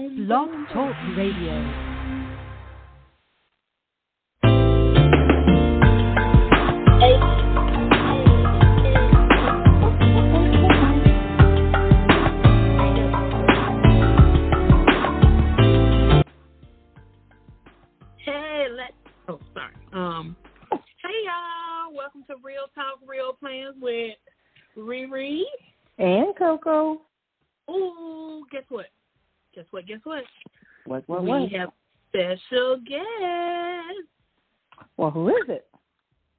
Blog Talk Radio. Hey y'all, welcome to Real Talk, Real Plans with ReRe and CoCo. Ooh, guess what? What? We have special guest. Well, who is it?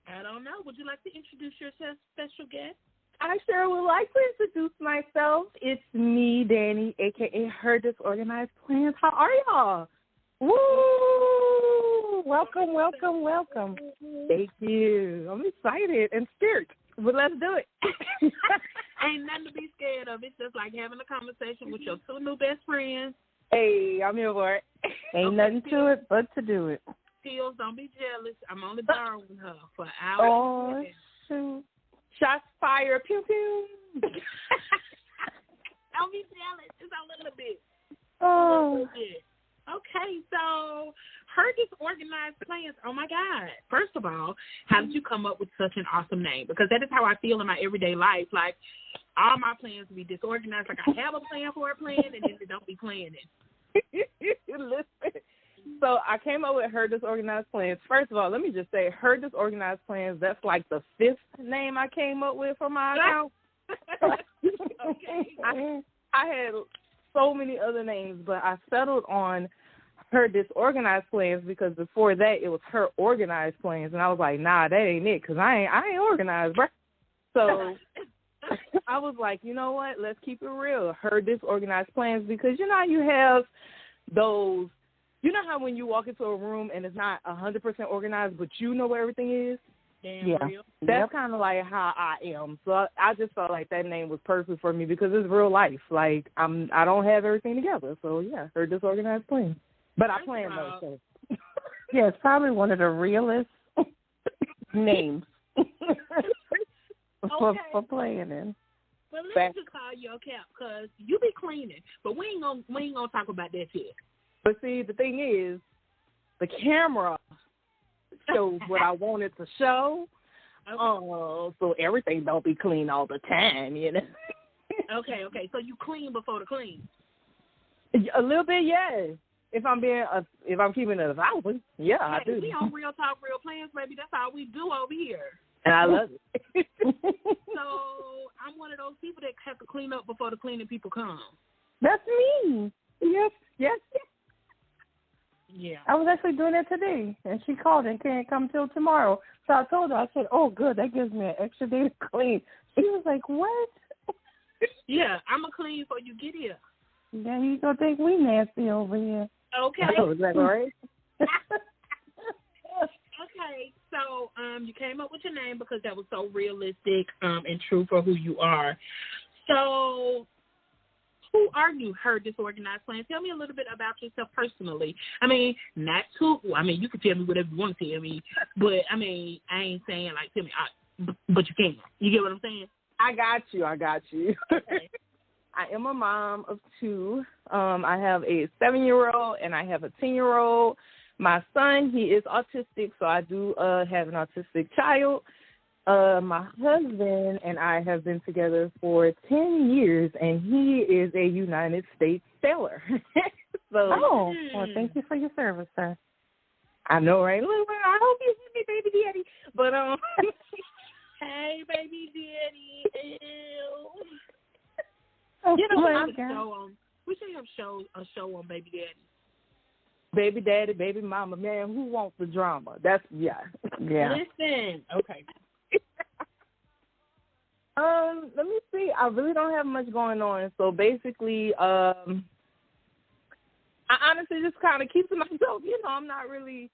I don't know. Would you like to introduce yourself, special guest? I sure would like to introduce myself. It's me, Danny, a.k.a. Her Disorganized Plans. How are y'all? Woo! Welcome. Thank you. I'm excited and scared, but let's do it. Ain't nothing to be scared of. It's just like having a conversation with your two new best friends. Hey, I'm here for it. Ain't nothing to it but to do it. Pills, don't be jealous. I'm only borrowing her for an hour. Oh, shoot. Shots fired. Pew, pew. Don't be jealous. Just a little bit. Oh. Okay, so Her Disorganized Plans. Oh, my God. First of all, how did you come up with such an awesome name? Because that is how I feel in my everyday life. Like, all my plans be disorganized. Like, I have a plan for a plan, and then they don't be planning. Listen. So I came up with Her Disorganized Plans. First of all, let me just say, Her Disorganized Plans, that's like the fifth name I came up with for my account. Okay. I had so many other names, but I settled on Her Disorganized Plans because before that it was Her Organized Plans, and I was like, nah, that ain't it, because I ain't organized, bro. So I was like, you know what, let's keep it real, Her Disorganized Plans, because you know how you have those, you know how when you walk into a room and it's not 100% organized, but you know where everything is? Damn real. That's kind of like how I am. So I just felt like that name was perfect for me because it's real life. Like I don't have everything together. So yeah, Her Disorganized Plan. But I plan those things. Yeah, it's probably one of the realest names for planning. Well, let's just call you cap because you be cleaning, but we ain't gonna talk about that yet. But see, the thing is, the camera shows what I wanted to show. Okay. So everything don't be clean all the time, you know. Okay. So you clean before the clean. A little bit, yeah. If I'm keeping it 1,000, yeah, I do. We on Real Talk, Real Plans, baby. That's all we do over here. And I love it. So I'm one of those people that have to clean up before the cleaning people come. That's me. Yes. Yeah. I was actually doing it today, and she called and can't come till tomorrow. So I told her, I said, oh, good, that gives me an extra day to clean. She was like, what? Yeah, I'm going to clean before you get here. Yeah, you going to think we nasty over here. Okay. Oh, is that right? Okay, so you came up with your name because that was so realistic and true for who you are. So who are you, Her Disorganized Plans? Tell me a little bit about yourself personally. I mean, you can tell me whatever you want to tell me, but, I mean, I ain't saying, like, tell me, but you can. You get what I'm saying? I got you. Okay. I am a mom of two. I have a 7-year-old and I have a 10-year-old. My son, he is autistic, so I do have an autistic child. My husband and I have been together for 10 years, and he is a United States sailor. Well, thank you for your service, sir. I know, right? Look, I hope you hit me, baby daddy. But hey, baby daddy. Ew. Oh, you know, we should have a show on baby daddy. Baby daddy, baby mama, man, who wants the drama? That's yeah. Listen, okay. Let me see. I really don't have much going on. So basically, I honestly just kind of keep to myself. You know, I'm not really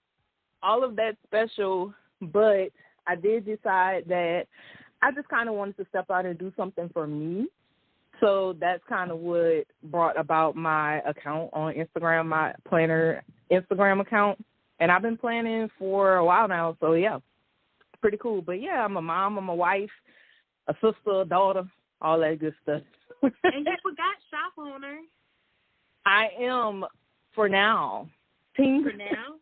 all of that special, but I did decide that I just kind of wanted to step out and do something for me. So that's kind of what brought about my account on Instagram, my planner Instagram account. And I've been planning for a while now. So, yeah, pretty cool. But, yeah, I'm a mom, I'm a wife, a sister, a daughter, all that good stuff. And you forgot shop owner. I am for now. For now?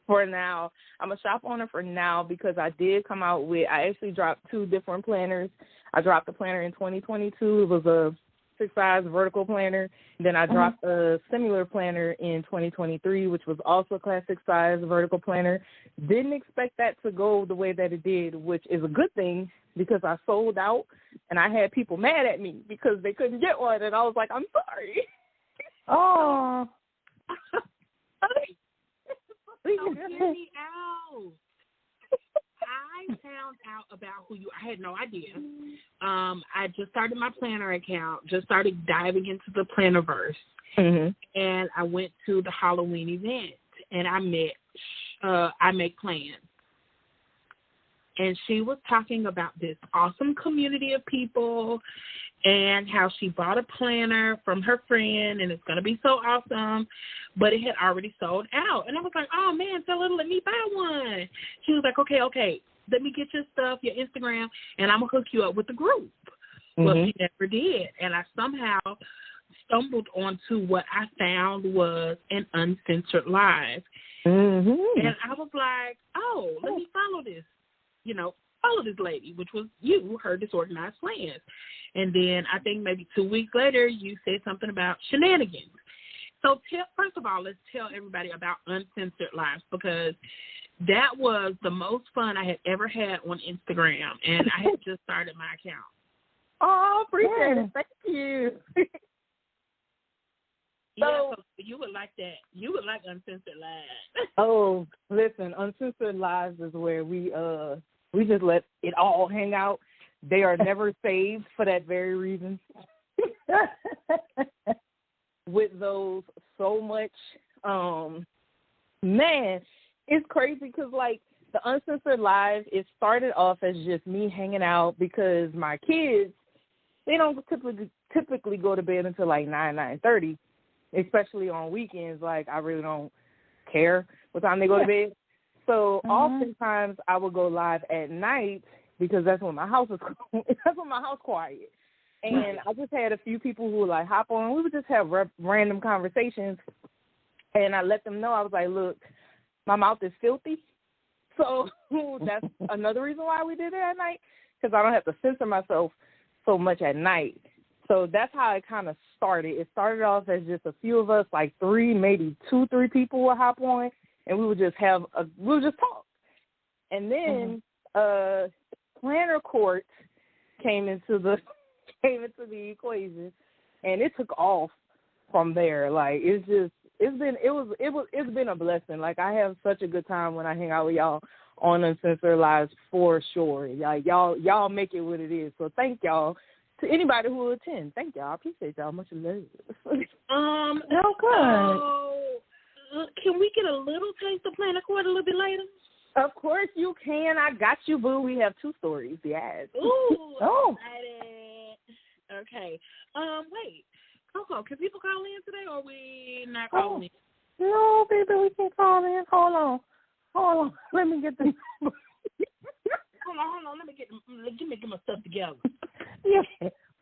For now. I'm a shop owner for now because I did come out with, I actually dropped 2 different planners. I dropped a planner in 2022. It was a 6-size vertical planner. Then I dropped a similar planner in 2023, which was also a classic size vertical planner. Didn't expect that to go the way that it did, which is a good thing because I sold out and I had people mad at me because they couldn't get one. And I was like, I'm sorry. Oh. So hear me out. I found out about who you are. I had no idea. I just started my planner account, just started diving into the Plannerverse. Mm-hmm. And I went to the Halloween event, and I Make Plans. And she was talking about this awesome community of people and how she bought a planner from her friend, and it's going to be so awesome, but it had already sold out. And I was like, oh, man, tell her to let me buy one. She was like, okay, let me get your stuff, your Instagram, and I'm going to hook you up with the group. Mm-hmm. Well, she never did. And I somehow stumbled onto what I found was an uncensored live. Mm-hmm. And I was like, oh, let me follow this. Follow this lady, which was you, her disorganized plans. And then I think maybe 2 weeks later, you said something about shenanigans. So first of all, let's tell everybody about Uncensored Lives, because that was the most fun I had ever had on Instagram, and I had just started my account. Oh, appreciate it. Thank you. So you would like that. You would like Uncensored Lives. Oh, listen, Uncensored Lives is where we just let it all hang out. They are never saved for that very reason. With those so much, man, it's crazy because, like, the Uncensored Live, it started off as just me hanging out because my kids, they don't typically go to bed until like 9:30, especially on weekends. Like, I really don't care what time they go to bed. So oftentimes I would go live at night because that's when my house is quiet. And I just had a few people who would like hop on. We would just have random conversations. And I let them know, I was like, look, my mouth is filthy. So that's another reason why we did it at night, because I don't have to censor myself so much at night. So that's how it kind of started. It started off as just a few of us, like 3, maybe 2, 3 people would hop on, and we would just talk. And then planner court came into the equation, and it took off from there. Like, it's been a blessing. Like, I have such a good time when I hang out with y'all on Uncensored Lives for sure. Like, y'all make it what it is. So thank y'all to anybody who will attend. Thank y'all. I appreciate y'all. Much love. Oh, good. Can we get a little taste of Planner Court a little bit later? Of course you can. I got you, boo. We have 2 stories. Yes. Ooh, excited. Okay. Wait. CoCo, can people call in today, or are we not calling in? No, baby, we can call in. Hold on. Let me get the number. Hold on. Let me get my stuff together. Yeah.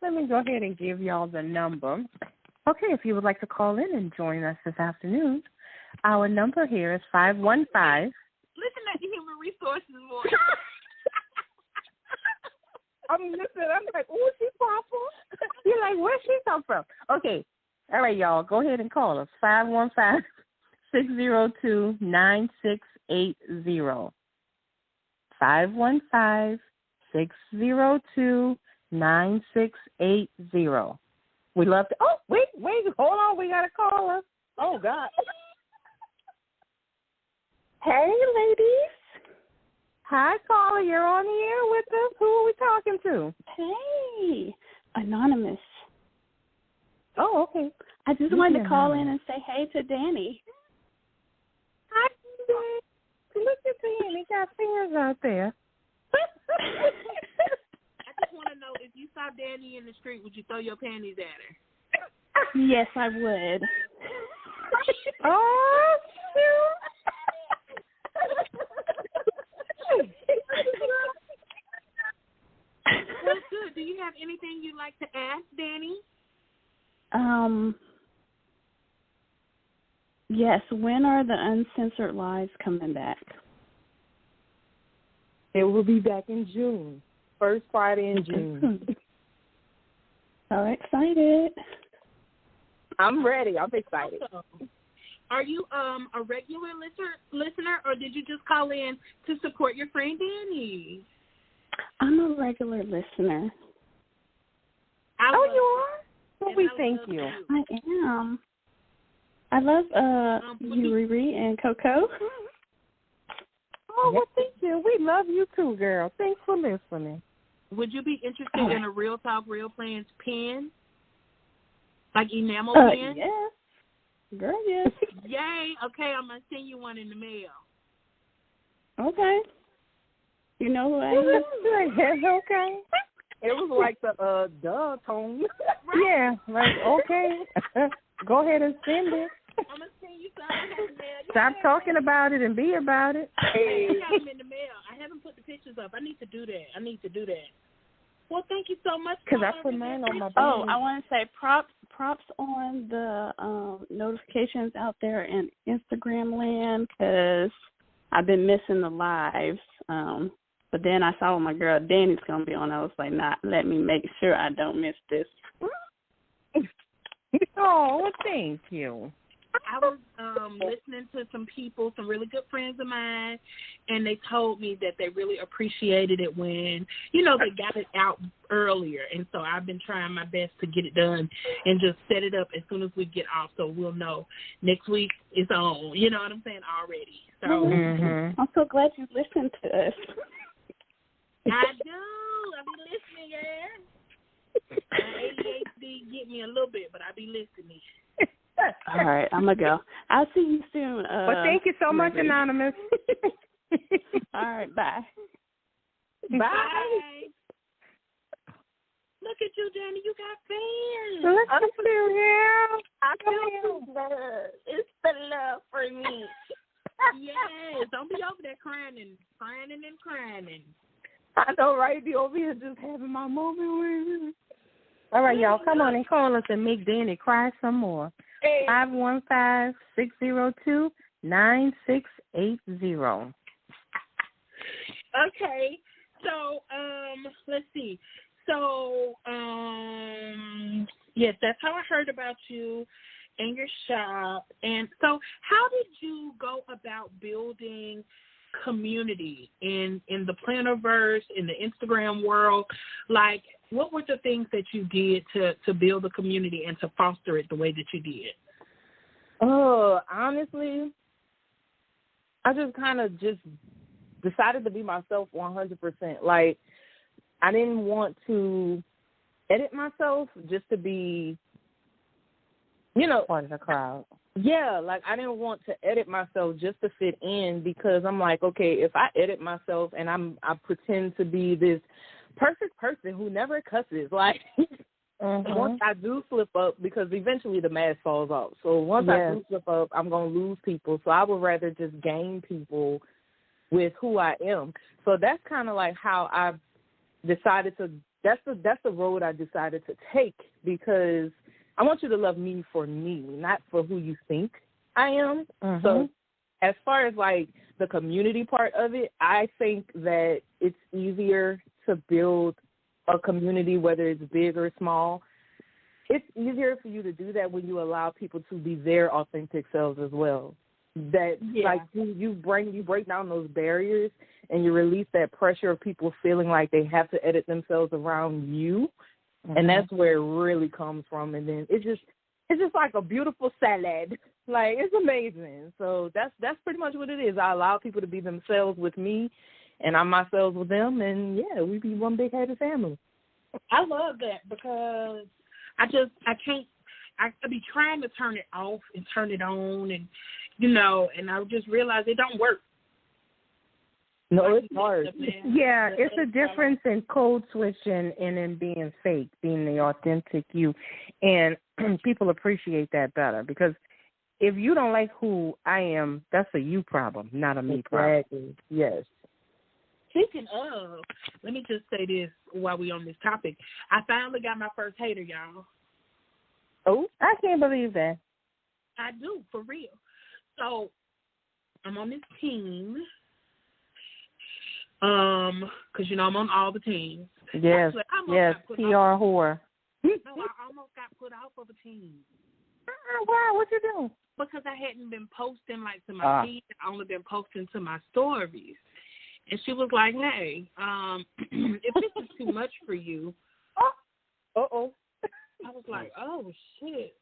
Let me go ahead and give y'all the number. Okay, if you would like to call in and join us this afternoon, our number here is 515. Listen to the human resources voice. I'm like, oh, she's powerful. You're like, where's she come from? Okay. All right, y'all. Go ahead and call us. 515-602-9680. 515-602-9680. We love to. Oh, wait. Hold on. We got to call us. Oh, God. Hey, ladies. Hi, caller. You're on the air with us. Who are we talking to? Hey, Anonymous. Oh, okay. I just wanted to call in and say hey to Danny. Hi, Danny. Look at Danny. Got fans out there. I just want to know, if you saw Danny in the street, would you throw your panties at her? Yes, I would. Oh, shoot. Well, good. Do you have anything you'd like to ask Danny? Yes, when are the Uncensored Lives coming back? It will be back in June. First Friday in June. So excited. I'm ready. I'm excited. Awesome. Are you a regular listener, or did you just call in to support your friend Danny? I'm a regular listener. You are? Well, we thank you. I am. I love you, ReRe and CoCo. Oh, well, thank you. We love you too, girl. Thanks for listening. Would you be interested in a Real Talk, Real Plans pen? Like enamel pen? Yes. Girl, yes. Yay. Okay, I'm going to send you one in the mail. Okay. You know who I am? Okay. It was like the duh tone. Yeah, like, okay. Go ahead and send it. I'm going to send you something in the mail. Stop talking about it and be about it. Hey, I got them in the mail. I haven't put the pictures up. I need to do that. Well, thank you so much. Because I put mine on my Oh, I want to say props on the notifications out there in Instagram land, because I've been missing the lives. But then I saw my girl Danny's going to be on. I was like, let me make sure I don't miss this. Oh, well, thank you. I was listening to some people, some really good friends of mine, and they told me that they really appreciated it when, they got it out earlier. And so I've been trying my best to get it done and just set it up as soon as we get off, so we'll know next week is on. You know what I'm saying? Already. So I'm so glad you listened to us. I do. I be listening, yeah. ADHD get me a little bit, but I be listening. All right, I'm going to go. I'll see you soon. Well, thank you so much, Anonymous. All right, bye. Bye. Look at you, Danny. You got fans. Look at you, girl. I feel love. It's the love for me. Yes. Don't be over there crying. I know, right? Be over here just having my moment with me. All right, y'all, come on and call us and make Danny cry some more. 515-602-9680. Okay. So, let's see. So, yes, that's how I heard about you and your shop. And so how did you go about building community in the Plannerverse, in the Instagram world? Like, what were the things that you did to build a community and to foster it the way that you did? Honestly, I just kind of decided to be myself 100%. Like, I didn't want to edit myself just to be, part of the crowd. Yeah, like I didn't want to edit myself just to fit in, because I'm like, okay, if I edit myself and I pretend to be this perfect person who never cusses, like once I do slip up, because eventually the mask falls off. So once I do slip up, I'm going to lose people. So I would rather just gain people with who I am. So that's kind of like how I decided to, that's the road I decided to take, because I want you to love me for me, not for who you think I am. So as far as like the community part of it, I think that it's easier to build a community, whether it's big or small. It's easier for you to do that when you allow people to be their authentic selves as well. That like you break down those barriers and you release that pressure of people feeling like they have to edit themselves around you. And that's where it really comes from. And then it's just like a beautiful salad. Like, it's amazing. So that's pretty much what it is. I allow people to be themselves with me, and I'm myself with them, and we be one big happy family. I love that, because I be trying to turn it off and turn it on, and and I just realized it don't work. No, it's hard. Yeah, it's a difference in code switching and in being fake, being the authentic you. And people appreciate that better, because if you don't like who I am, that's a you problem, not a me problem. Exactly. Yes. Speaking of, let me just say this while we're on this topic. I finally got my first hater, y'all. Oh, I can't believe that. I do, for real. So I'm on this team. Because, I'm on all the teams. Yes, yes, PR whore. No, I almost got put off of a team. Why? What you do? Because I hadn't been posting, to my feed. I only been posting to my stories. And she was like, hey, if this is too much for you. Uh-oh. I was like, oh, shit.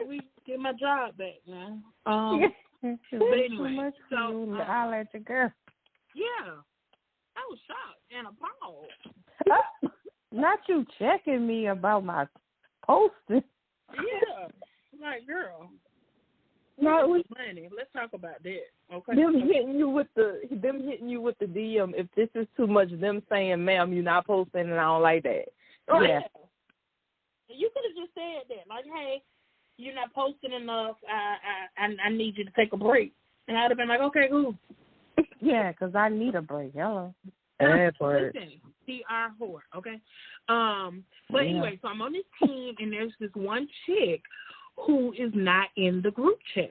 We get my job back now. But anyway, so I'll let you go. Yeah. I was shocked and appalled. Not you checking me about my posting. Yeah. Like, girl. No, money. Let's talk about that. Okay. Them hitting you with the DM. If this is too much, them saying, "Ma'am, you're not posting," and I don't like that. Yeah. You could have just said that, like, "Hey, you're not posting enough. I need you to take a break." And I'd have been like, "Okay, cool." Yeah, because I need a break. Hello. Listen, PR whore. Okay. But anyway, so I'm on this team, and there's this one chick who is not in the group chat.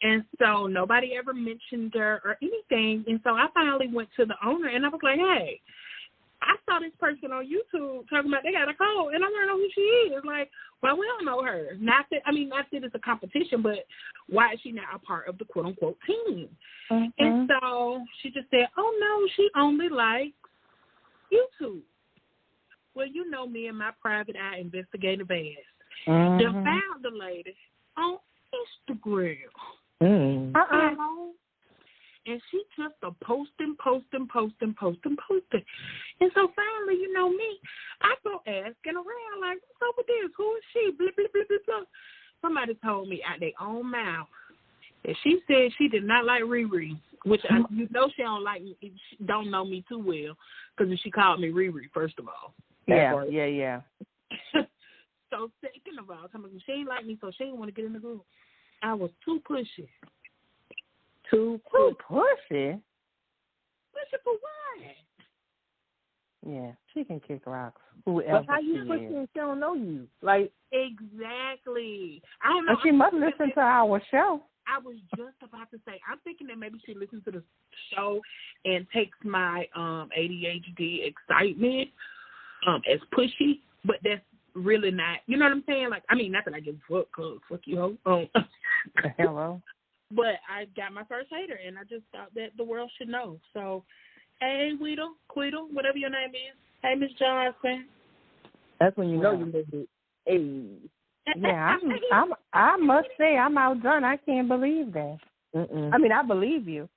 And so nobody ever mentioned her or anything. And so I finally went to the owner, and I was like, hey, I saw this person on YouTube talking about they got a code, and I want to know who she is. Like, well, we don't know her. Not that it's a competition, but why is she not a part of the quote-unquote team? Mm-hmm. And so she just said, oh, no, she only likes YouTube. Well, you know me and my private eye investigative ass. Mm-hmm. They found the lady on Instagram. Mm. And she just posting. And so finally, you know me, I go asking around, like, what's up with this? Who is she? Blah, blah, blah, blah, blah. Somebody told me out their own mouth that she said she did not like ReRe, which she don't like me, she don't know me too well, because she called me ReRe, first of all. Yeah. So second of all, she ain't like me, so she didn't want to get in the group. I was too pushy. Too pushy? Pushy for what? Yeah, she can kick rocks. Whoever but how you pushing if she don't know you? Like, exactly. I don't know. But she must listen to our show. I was just about to say, I'm thinking that maybe she listens to the show and takes my ADHD excitement as pushy, but that's really not, you know what I'm saying? Like, I mean, not that I give a fuck, cause fuck you, ho. Hello. But I got my first hater, and I just thought that the world should know. So, hey, Queedle, whatever your name is. Hey, Miss Johnson. That's when you know you made it. Hey. Yeah, I must say I'm outdone. I can't believe that. Mm-mm. I mean, I believe you,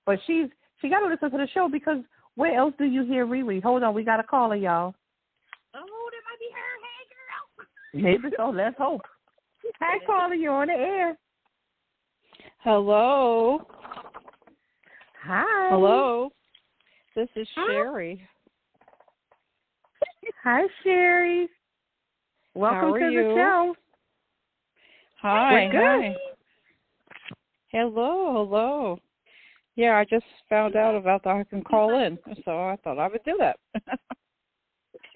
but she got to listen to the show, because where else do you hear ReRe? Hold on, we got a caller, y'all. Oh, that might be her. Hey, girl. Maybe so. Let's hope. Hi, caller, you're on the air. Hello. Hi. Hello. This is Sherry. Hi, Sherry. Welcome to the show. Hi. Hi. Hello. Yeah, I just found out about that I can call in, so I thought I would do that.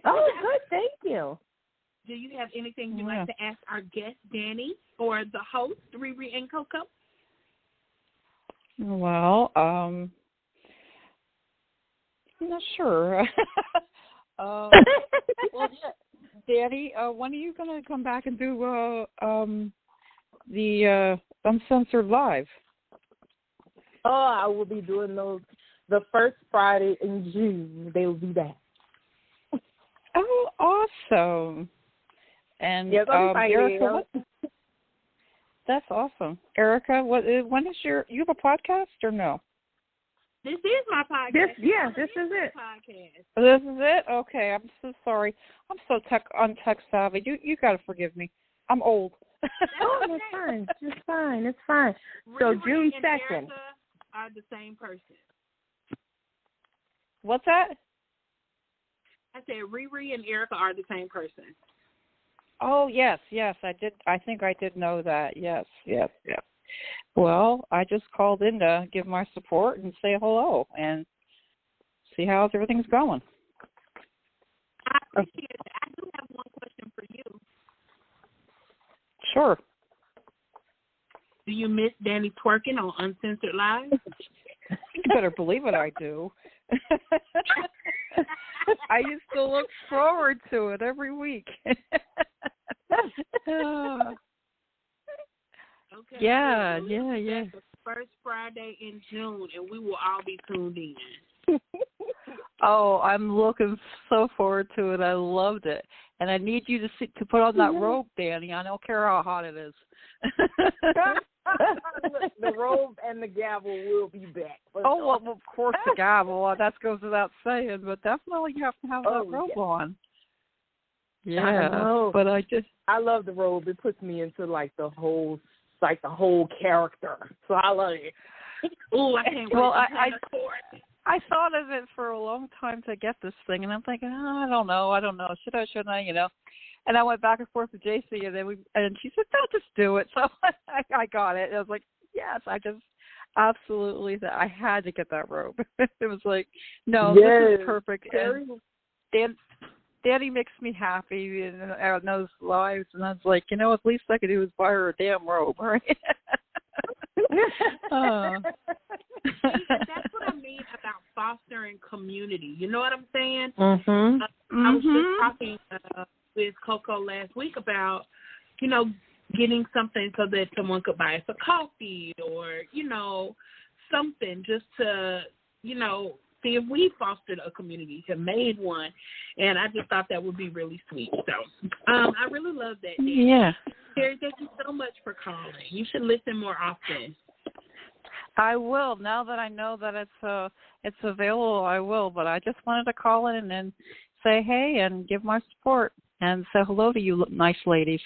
Oh, good. Thank you. Do you have anything you'd like to ask our guest, Danny, or the host, ReRe and CoCo? Well, I'm not sure. Well, yeah, Danny, when are you going to come back and do the Uncensored Live? Oh, I will be doing those the first Friday in June. They will be back. Oh, awesome. And yes, Erica, that's awesome. Erica, when is you have a podcast or no? This is my podcast. This is it. Podcast. This is it? Okay, I'm so sorry. I'm so tech savvy. You got to forgive me. I'm old. Oh, it's fine. It's fine. So June 2nd. Are the same person. What's that? I said ReRe and Erica are the same person. Oh, yes, I did. I think I did know that. Yes. Well, I just called in to give my support and say hello and see how everything's going. I appreciate it. I do have one question for you. Sure. Do you miss Danny twerking on Uncensored Live? You better believe it, I do. I used to look forward to it every week. Okay. Yeah. The first Friday in June, and we will all be tuned in. Oh, I'm looking so forward to it. I loved it, and I need you to put on that robe, Danny. I don't care how hot it is. The robe and the gavel will be back. Oh, well, of course the gavel. That goes without saying, but definitely you have to have that robe on. Yeah, but I love the robe. It puts me into the whole character. So I love it. Oh, I can't wait. Well, I thought of it for a long time to get this thing, and I'm thinking, I don't know. Should I, shouldn't I, And I went back and forth with JC, and she said, no, just do it. So I got it. And I was like, yes, I I had to get that robe. It was like, no, this is perfect. And Danny makes me happy and knows lives, and I was like, at least I could do is buy her a damn robe, right? That's what I mean about fostering community. You know what I'm saying? Mm-hmm. I was just talking with CoCo last week about, getting something so that someone could buy us a coffee or, something just to, see if we fostered a community, to made one. And I just thought that would be really sweet. So I really love that. Danny. Yeah. Terry, thank you so much for calling. You should listen more often. I will. Now that I know that it's available, I will. But I just wanted to call in and say hey and give my support and say hello to you nice ladies.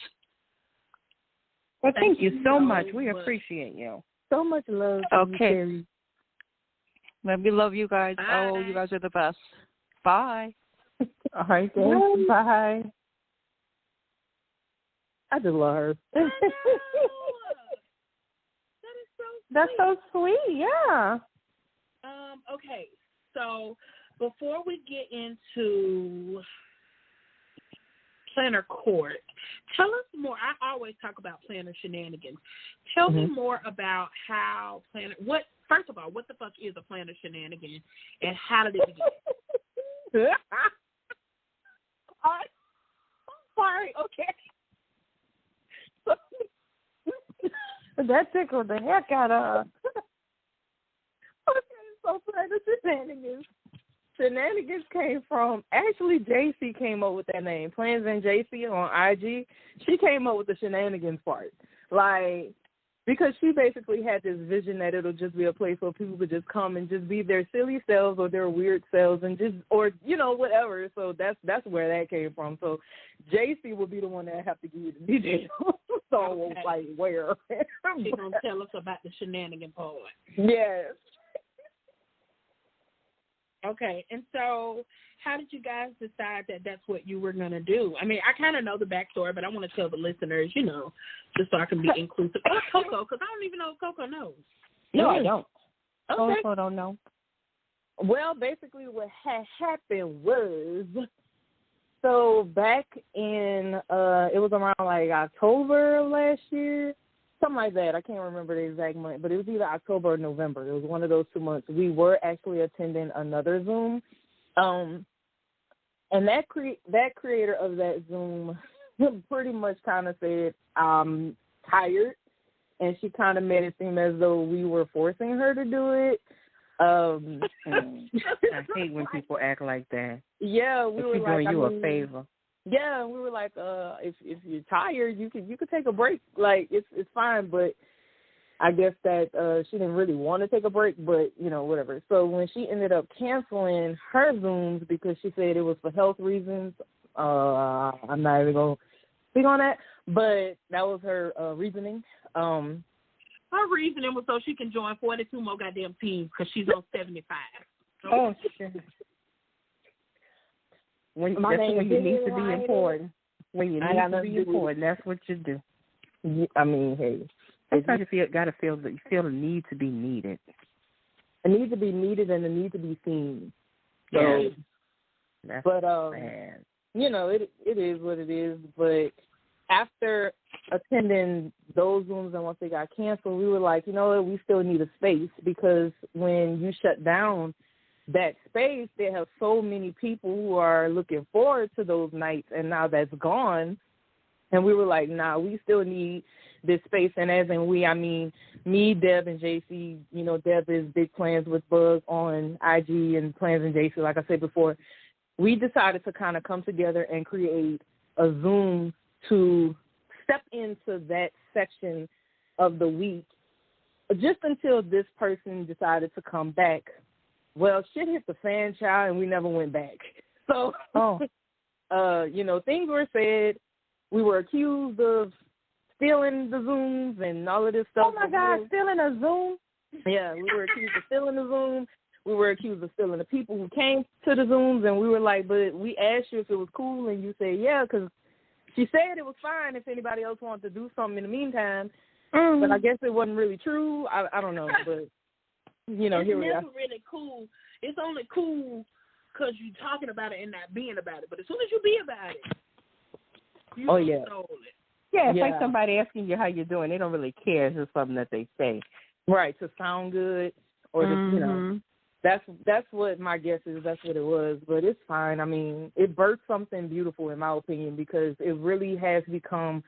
Well, thank you so much. We appreciate you. So much love. Okay. Well, we love you guys. Bye. Oh, you guys are the best. Bye. All right, then. Bye. I just love her. That is so sweet. That's so sweet, yeah. Okay, so before we get into Planner Court, tell us more. I always talk about Planner Shenanigans. Tell me more about how first of all, what the fuck is a Planner Shenanigan and how did it begin? I'm sorry, okay. That tickled the heck out of her. Okay, so Planner Shenanigans. Shenanigans came from, actually JC came up with that name. Plans and JC on IG. She came up with the shenanigans part. Because she basically had this vision that it'll just be a place where people could just come and just be their silly selves or their weird selves and just, or, whatever. So that's where that came from. So JC will be the one that have to give you the details. So, where? She's going to tell us about the shenanigan part. Yes. Okay, and so how did you guys decide that that's what you were going to do? I mean, I kind of know the backstory, but I want to tell the listeners, just so I can be inclusive. Or CoCo, because I don't even know if CoCo knows. No, I don't. Okay. CoCo don't know. Well, basically what had happened was, so back in, it was around October of last year, something like that. I can't remember the exact month, but it was either October or November. It was one of those 2 months. We were actually attending another Zoom, and that creator of that Zoom pretty much kind of said, I'm tired, and she kind of made it seem as though we were forcing her to do it. I hate when people act like that. Yeah, we were doing you a favor. Yeah, we were like, if you're tired, you could take a break. It's fine, but I guess that she didn't really want to take a break, but whatever. So when she ended up canceling her Zooms because she said it was for health reasons, I'm not even gonna speak on that, but that was her reasoning. Her reasoning was so she can join 42 more goddamn teams because she's on 75. Oh shit. When you need to be important. When you need to be important, that's what you do. I mean, hey. Sometimes you gotta feel the need to be needed. A need to be needed and a need to be seen. So, yeah. That's but sad. it is what it is. But after attending those Zooms and once they got canceled, we were like, you know what, we still need a space because when you shut down that space, there have so many people who are looking forward to those nights, and now that's gone. And we were like, nah, we still need this space. And as in we, I mean me, Deb, and JC. You know, Deb is Big Plans with Bug on IG and Plans and JC, like I said before. We decided to kind of come together and create a Zoom to step into that section of the week just until this person decided to come back. Well, shit hit the fan, child, and we never went back. So, you know, things were said. We were accused of stealing the Zooms and all of this stuff. Oh, my God, stealing a Zoom? Yeah, we were accused of stealing the Zoom. We were accused of stealing the people who came to the Zooms, and we were like, but we asked you if it was cool, and you said, yeah, because she said it was fine if anybody else wanted to do something in the meantime. Mm-hmm. But I guess it wasn't really true. I don't know, but, you know, here we are. It's never really cool. It's only cool because you're talking about it and not being about it. But as soon as you be about it, you oh, yeah. stole it. Yeah, it's like somebody asking you how you're doing. They don't really care. It's just something that they say. Right, to sound good or to, you know. That's what my guess is. That's what it was. But it's fine. I mean, it birthed something beautiful, in my opinion, because it really has become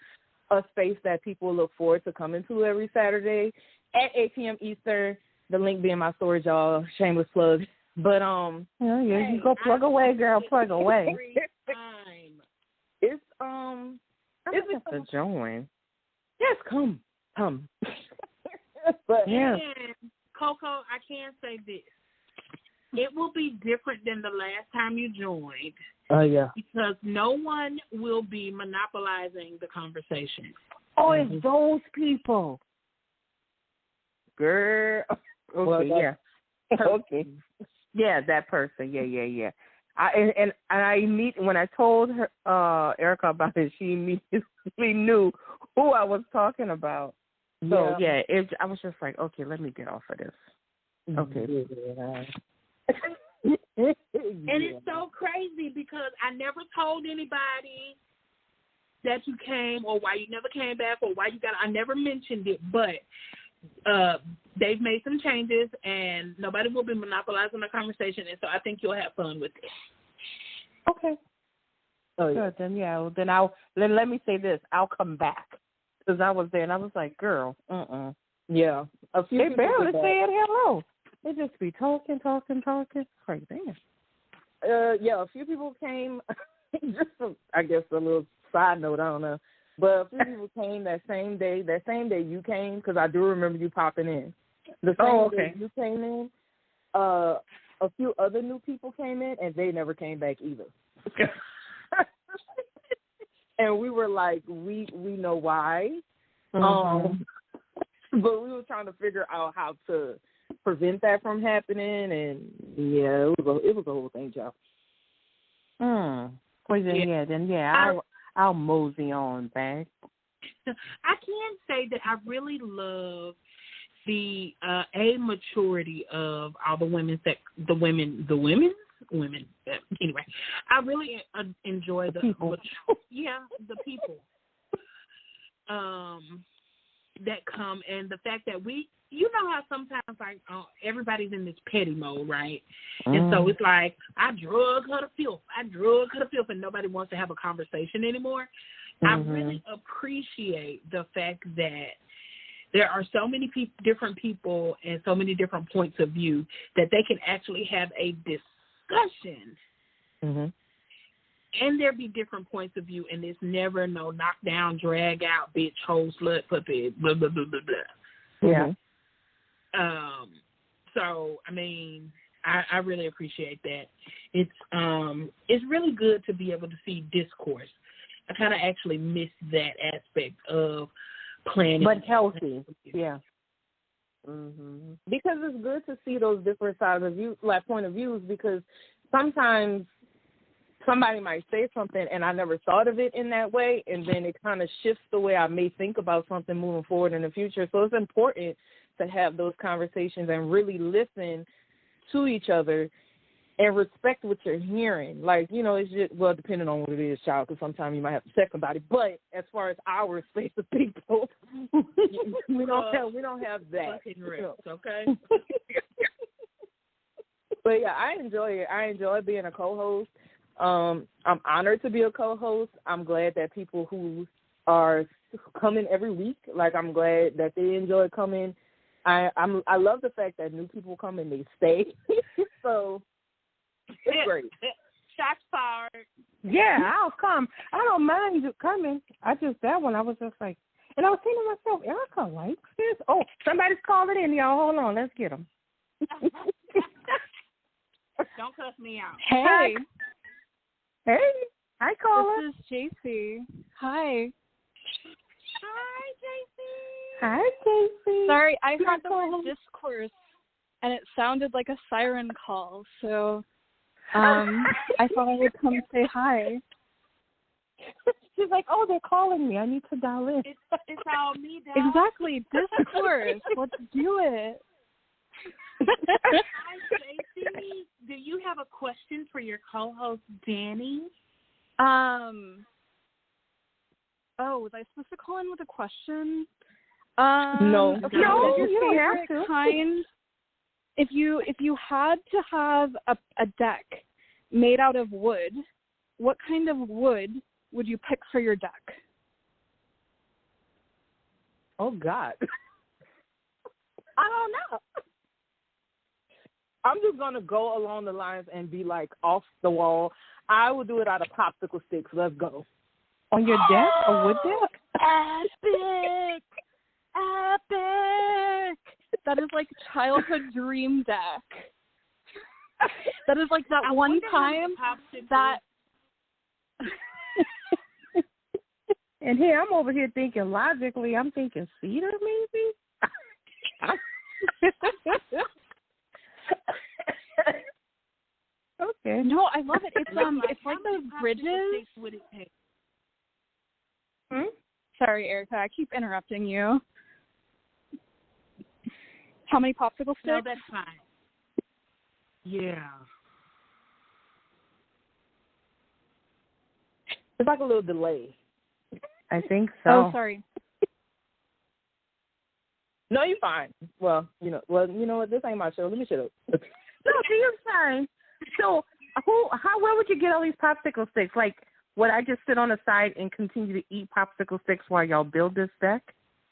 a space that people look forward to coming to every Saturday at 8 p.m. Eastern. The link be in my story, y'all. Shameless plug. But yeah, you go plug away, girl. Plug away. It's it's have to join. Yes, come. But yeah, and Coco, I can say this. It will be different than the last time you joined. Oh, yeah. Because no one will be monopolizing the conversation. Oh, it's those people. Girl. Okay, well, yeah. Okay. Yeah, that person. Yeah. When I told her, Erica about it, she immediately knew who I was talking about. So, yeah, I was just like, okay, let me get off of this. Okay. And it's so crazy because I never told anybody that you came or why you never came back or why you got. I never mentioned it, but they've made some changes and nobody will be monopolizing the conversation, and so I think you'll have fun with it. Okay. Oh, yeah. Good. Then let me say this. I'll come back because I was there and I was like, girl, Yeah. They barely said hello. They just be talking. Crazy. Yeah, a few people came. I guess a little side note, I don't know. But a few people came that same day you came, because I do remember you popping in. The same day you came in, a few other new people came in, and they never came back either. And we were like, we know why. But we were trying to figure out how to prevent that from happening, and yeah, it was a whole thing, y'all. I'll mosey on back. I can say that I really love the maturity of all the women. Anyway, I really enjoy the people. The people that come, and the fact that you know how sometimes like everybody's in this petty mode, right? And so it's like I drug her to filth, and nobody wants to have a conversation anymore. I really appreciate the fact that there are so many different people and so many different points of view that they can actually have a discussion. And there be different points of view, and it's never no knockdown, drag out, bitch, hoe, slut, puppet, blah, blah, blah, blah, blah. Yeah. So, I mean, I really appreciate that. It's really good to be able to see discourse. I kind of actually miss that aspect of planning. But healthy, yeah. Because it's good to see those different sides of view, like point of views, because sometimes somebody might say something and I never thought of it in that way, and then it kind of shifts the way I may think about something moving forward in the future. So it's important to have those conversations and really listen to each other and respect what you're hearing. Like, you know, it's just, well, depending on what it is, child, because sometimes you might have to check somebody. But as far as our respect of people, we don't have that. Okay. But yeah, I enjoy it. I enjoy being a co-host. I'm honored to be a co-host. I'm glad that people who are coming every week, like, I'm glad that they enjoy coming. I love the fact that new people come and they stay. So it's great. Shots fired. Yeah, I'll come. I don't mind you coming. That one, I was just like, and I was thinking to myself, Erica likes this. Oh, somebody's calling in, y'all. Hold on, let's get them. Don't cuss me out. Hey. Hey. Hi, caller. This is JC. Hi. Hi, JC. Hi, JC. Sorry, I heard the word discourse, and it sounded like a siren call, so I thought I would come say hi. She's like, oh, they're calling me. I need to dial in. It's all me, dog. Exactly. Discourse. Let's do it. Hi, JC. Do you have a question for your co-host, Danny? Oh, was I supposed to call in with a question? No. Okay. No, Your you don't have favorite to. kind, if you had to have a deck made out of wood, what kind of wood would you pick for your deck? Oh, God. I don't know. I'm just going to go along the lines and be, like, off the wall. I will do it out of popsicle sticks. Let's go. On your deck? A wood deck? Epic! Epic! That is like childhood dream deck. That is like that one time that... And here, I'm over here thinking logically. I'm thinking cedar, maybe? Okay. No, I love it. It's like those bridges. Sorry, Erica, I keep interrupting you. How many popsicle sticks? No, that's fine. Yeah. It's like a little delay. I think so. Oh, sorry. No, you're fine. Well, you know what? This ain't my show. Let me shut up. No, you're fine. So, where would you get all these popsicle sticks? Like, would I just sit on the side and continue to eat popsicle sticks while y'all build this deck?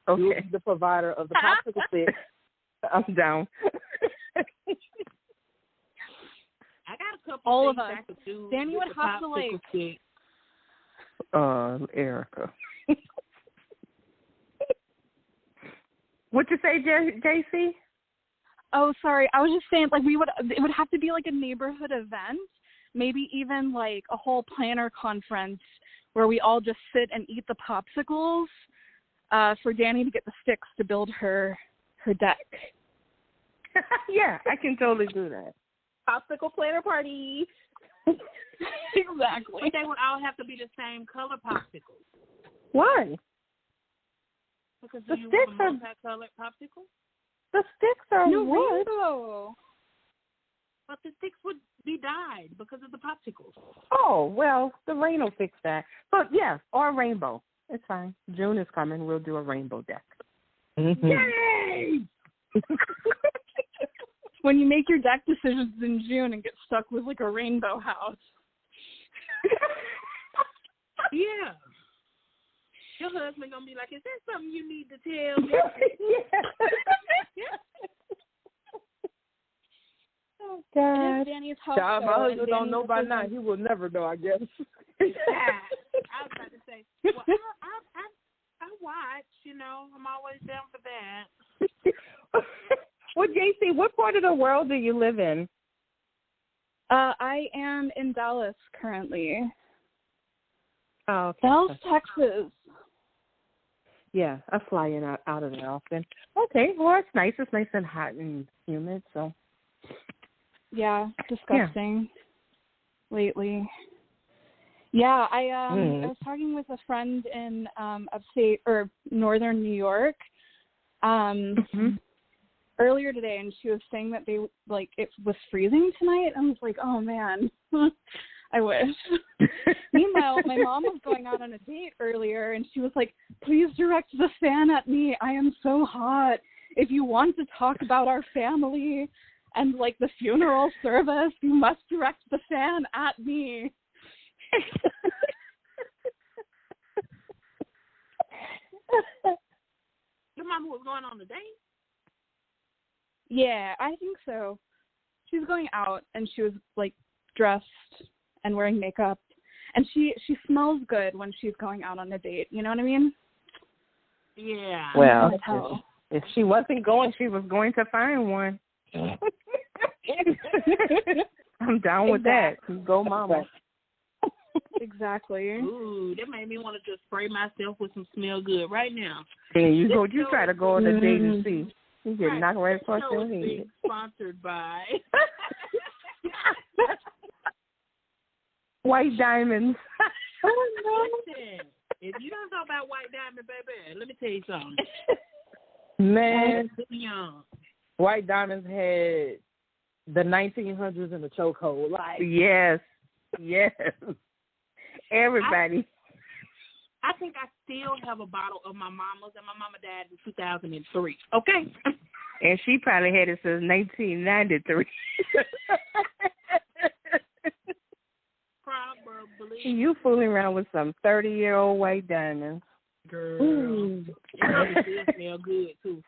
Okay. You're the provider of the popsicle sticks. I'm down. I got a couple all things of us. I could do. Danny would have to like. Stick. Erica. What'd you say, JC? Oh, sorry. I was just saying, like, it would have to be like a neighborhood event, maybe even like a whole planner conference where we all just sit and eat the popsicles for Danny to get the sticks to build her deck. Yeah, I can totally do that. Popsicle planner party. Exactly. But they would all have to be the same color popsicles. Why? Because The do you sticks want a multicolored popsicle? The sticks are No wood. rainbow. But the sticks would be dyed because of the popsicles. Oh, well, the rain will fix that. But, yeah, or a rainbow. It's fine. June is coming. We'll do a rainbow deck. Mm-hmm. Yay! When you make your deck decisions in June and get stuck with, like, a rainbow house. Yeah. Your husband going to be like, is that something you need to tell me? Oh, God. Danny's house. Child, my husband don't know by now. He will never know, I guess. I was about to say, well, I watch, I'm always down for that. Well, JC, what part of the world do you live in? I am in Dallas currently. Oh, okay. Dallas, Texas. Yeah, I fly in out of there often. Okay, well, it's nice. It's nice and hot and humid, so. Yeah, disgusting lately. Yeah, I was talking with a friend in upstate or northern New York. earlier today, and she was saying that they like it was freezing tonight. I was like, oh man, I wish. Meanwhile, my mom was going out on a date earlier, and she was like, please direct the fan at me. I am so hot. If you want to talk about our family and like the funeral service, you must direct the fan at me. Your mama was going on the date? Yeah, I think so. She was going out, and she was like dressed and wearing makeup, and she smells good when she's going out on a date. You know what I mean? Yeah. Well, if she wasn't going, she was going to find one. I'm down with that. Go, mama. Exactly. Ooh, that made me want to just spray myself with some smell good right now. There you go. You try to go on a date and see. You get knocked right across your head. Being sponsored by White Diamonds. Listen, if you don't know about White Diamond, baby, let me tell you something. Man, White Diamonds had the 1900s in the chokehold. Like, yes. Everybody. I think I still have a bottle of my mama's, and my mama died in 2003. Okay. And she probably had it since 1993. Probably. You fooling around with some 30-year-old White Diamonds. Girl. It really smell good, too.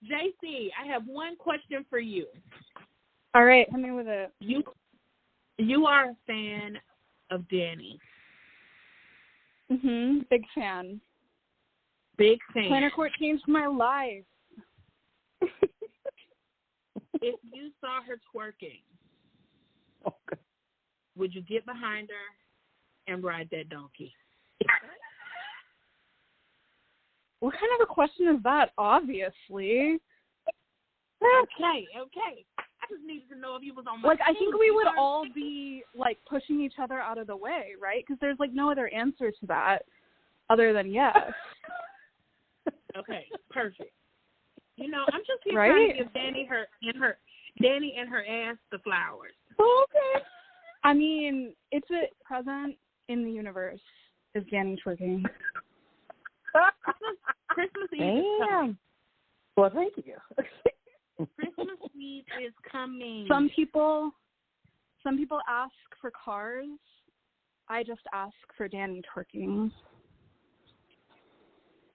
JC, I have one question for you. All right, hit me with it. You are a fan of Danny. Big fan. Big fan. Planner Court changed my life. If you saw her twerking, okay, would you get behind her and ride that donkey? What kind of a question is that? Obviously. Okay. I just needed to know if you was on my Like, team. I think we would all be, like, pushing each other out of the way, right? Because there's, like, no other answer to that other than yes. Okay, perfect. You know, I'm just here right? trying to give Danny and her ass the flowers. Okay. I mean, it's a present in the universe is Danny twerking. Christmas Eve is coming. Well, thank you. Christmas Eve is coming. Some people ask for cars. I just ask for Danny twerking.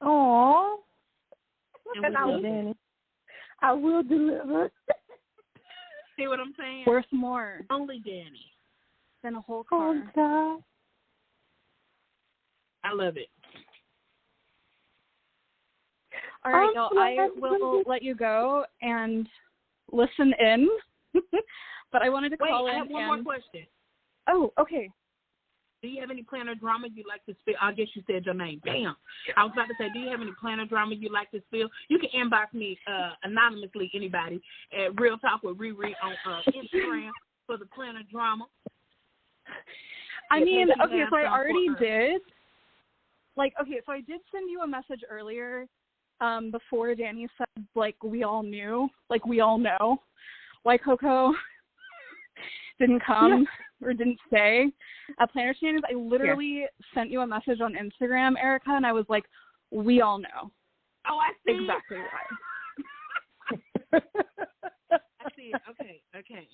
Aww. And Danny. I will deliver. See what I'm saying? Worth more. Only Danny. Than a whole car. Oh, God. I love it. All right, y'all, I will let you go and listen in. But I wanted to call in. Wait, I have one more question. Oh, okay. Do you have any planner drama you'd like to spill? I guess you said your name. Damn. I was about to say, do you have any planner drama you'd like to spill? You can inbox me anonymously, anybody, at Real Talk with ReRe on Instagram for the planner drama. I mean, okay, so I already did. Like, okay, so I did send you a message earlier before Danny said, like, we all knew. Like, we all know why CoCo didn't come or didn't stay at Planner Shenanigans. I literally sent you a message on Instagram, Erica, and I was like, we all know. Oh, I see. Exactly why. I see it. Okay.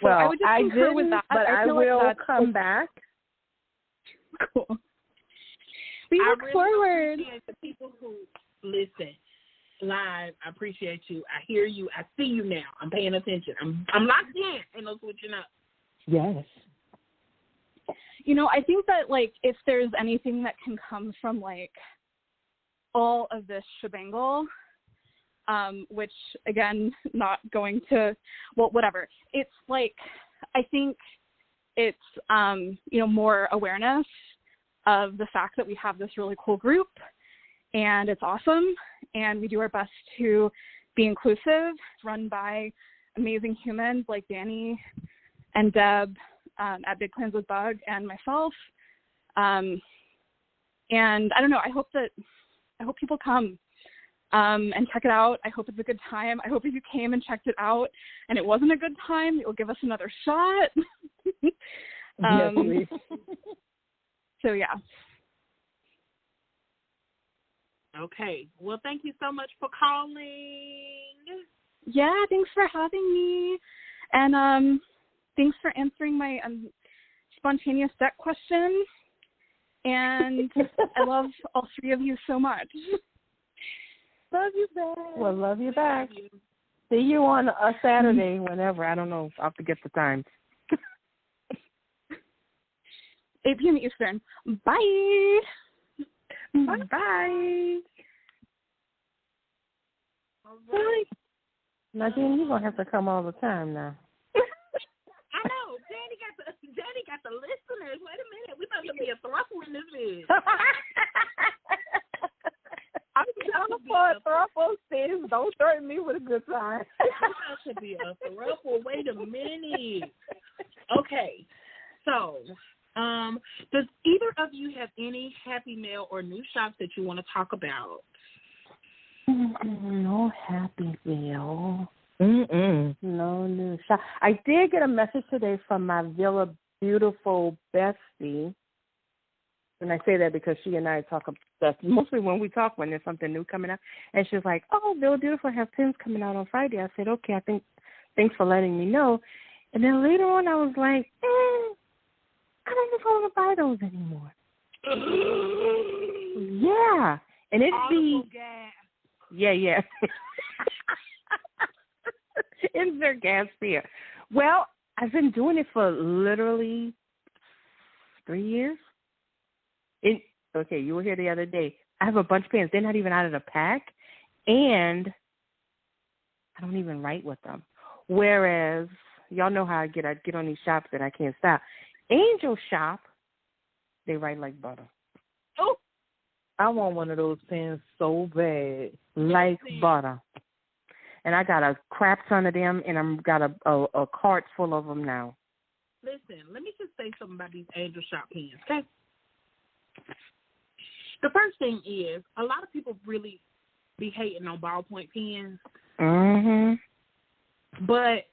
So Well, I would just concur with that. But I will like come back. Cool. We look forward. Appreciate the people who listen live. I appreciate you. I hear you. I see you now. I'm paying attention. I'm locked in. Ain't no switching up. Yes. You know, I think that, like, if there's anything that can come from, like, all of this shebangle, which, again, not going to, well, whatever. It's, like, I think it's, you know, more awareness of the fact that we have this really cool group, and it's awesome, and we do our best to be inclusive. It's run by amazing humans like Danny and Deb at Big Plans with Bug and myself. And I don't know, I hope people come. and check it out. I hope it's a good time. I hope if you came and checked it out and it wasn't a good time, you'll give us another shot. Yes, please. So, yeah. Okay. Well, thank you so much for calling. Yeah, thanks for having me. And thanks for answering my spontaneous deck question. And I love all three of you so much. Love you back. Well, love you back. See you on a Saturday, whenever. I don't know. I'll forget the time. 8 p.m. Eastern. Bye. Bye. Bye. Bye. Nadine, you're going to have to come all the time now. I know. Danny got the listeners. Wait a minute. We're supposed to be a thruple in this video. I'm down for a throuple, sis. Don't threaten me with a good time. That should be a throuple. Wait a minute. Okay. So, does either of you have any Happy Mail or new shops that you want to talk about? No Happy Meal. No new shop. I did get a message today from my Villa Beautiful bestie. And I say that because she and I talk about stuff, mostly when we talk when there's something new coming out. And she's like, oh, Villa Beautiful have pins coming out on Friday. I said, okay, thanks for letting me know. And then later on I was like, I don't know if I want to buy those anymore. Yeah. And it'd be... Yeah. Insert gas here. Well, I've been doing it for literally 3 years. Okay, you were here the other day. I have a bunch of pens. They're not even out of the pack, and I don't even write with them. Whereas, y'all know how I get on these shops that I can't stop. Angel Shop, they write like butter. Oh, I want one of those pens so bad. Like butter. And I got a crap ton of them, and I've got a cart full of them now. Listen, let me just say something about these Angel Shop pens, okay? The first thing is, a lot of people really be hating on ballpoint pens. Mm-hmm. But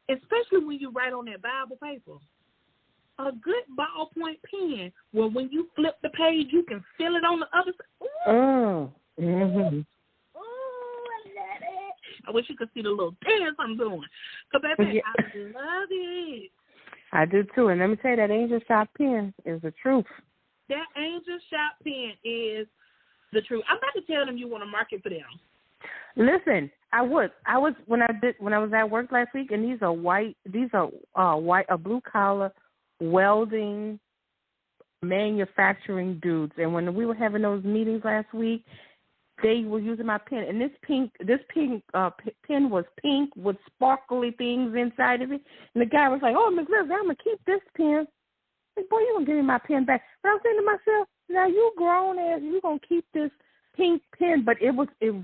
especially when you write on that Bible paper, a good ballpoint pen, well, when you flip the page, you can feel it on the other side. Oh. Mm-hmm. I wish you could see the little dance I'm doing. So, baby, I love it. I do, too. And let me tell you, that Angel Shop pen is the truth. That Angel Shop pen is the truth. I'm about to tell them you want to market for them. Listen, I was when I was at work last week, and these are white, a blue collar welding manufacturing dudes. And when we were having those meetings last week, they were using my pen, and this pen was pink with sparkly things inside of it. And the guy was like, "Oh, Miss Liz, I'm gonna keep this pen." Like, boy, you gonna give me my pen back? But I was saying to myself, now you grown ass, you gonna keep this pink pen? But it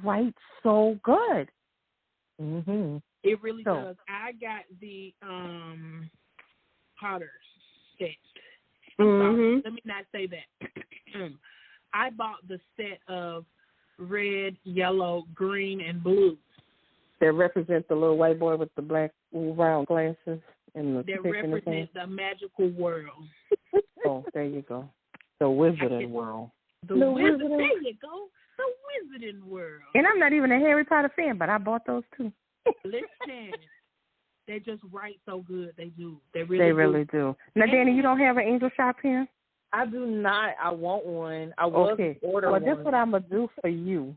writes so good. Mm-hmm. It really does. I got the Potter set. Mm-hmm. Let me not say that. I bought the set of red, yellow, green, and blue. That represent the little white boy with the black round glasses and the that represent the magical world. Oh, there you go. The wizarding world. The wizard. There you go. The wizarding world. And I'm not even a Harry Potter fan, but I bought those too. Listen, they just write so good. They do. They really do. Now, Danny, you don't have an Angel Shop pen? I do not. I want one. I was order one. Well, that's what I'm going to do for you.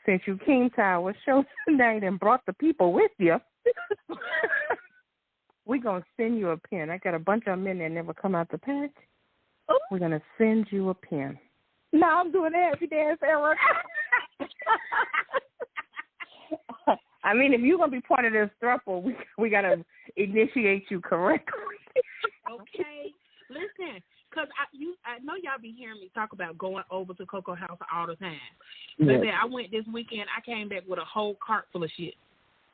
Since you came to our show tonight and brought the people with you, we're going to send you a pen. I got a bunch of them in there never come out the pack. Oh. We're going to send you a pen. No, I'm doing that every dance era. I mean, if you're going to be part of this throuple, we got to initiate you correctly. Okay. Listen, because I know y'all be hearing me talk about going over to CoCo House all the time. Yes. Baby, I went this weekend. I came back with a whole cart full of shit.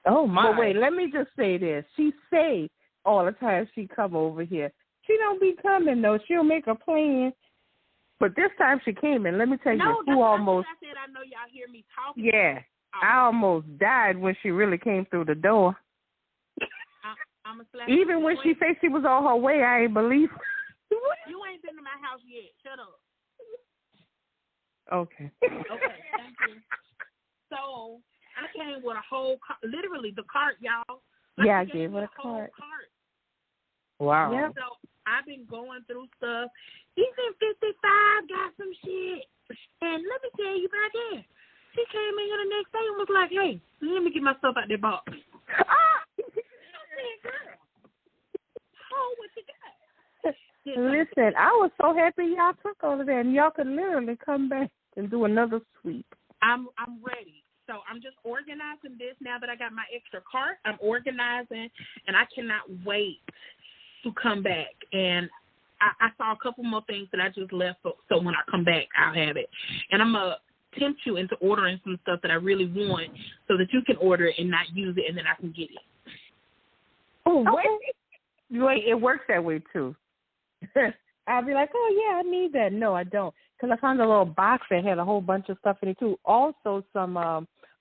Oh, my. But wait, let me just say this. She say all the time she come over here. She don't be coming, though. She'll make a plan. But this time she came, and let me tell you, No, who almost. I said I know y'all hear me talking. Yeah, I almost died when she really came through the door. I'm a slap. Even when she said she was on her way, I ain't believe her. You ain't been to my house yet. Shut up. Okay. Okay, thank you. So I came with a whole literally the cart, y'all. Yeah, I gave her a cart. Wow. Yep. So I've been going through stuff. He's in 55, got some shit. And let me tell you about that. She came in here the next day and was like, hey, let me get my stuff out that box. I said, girl, what you got? Listen, I was so happy y'all took all of that, and y'all could literally come back and do another sweep. I'm ready. So I'm just organizing this now that I got my extra cart. I'm organizing, and I cannot wait to come back. And I saw a couple more things that I just left, so when I come back, I'll have it. And I'm going to tempt you into ordering some stuff that I really want so that you can order it and not use it, and then I can get it. Oh, wait. It works that way, too. I'll be like, oh, yeah, I need that. No, I don't. Because I found a little box that had a whole bunch of stuff in it, too. Also some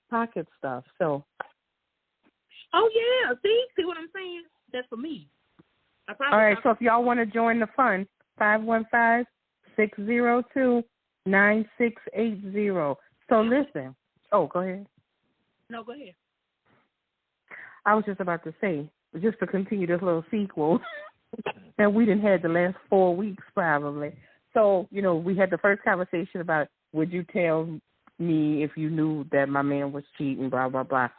pocket stuff. So. Oh, yeah. See what I'm saying? That's for me. All right, so if y'all want to join the fun, 515-602-9680. So listen. Oh, go ahead. No, go ahead. I was just about to say, just to continue this little sequel, that we didn't have the last 4 weeks probably. So, we had the first conversation about, would you tell me if you knew that my man was cheating, blah, blah, blah.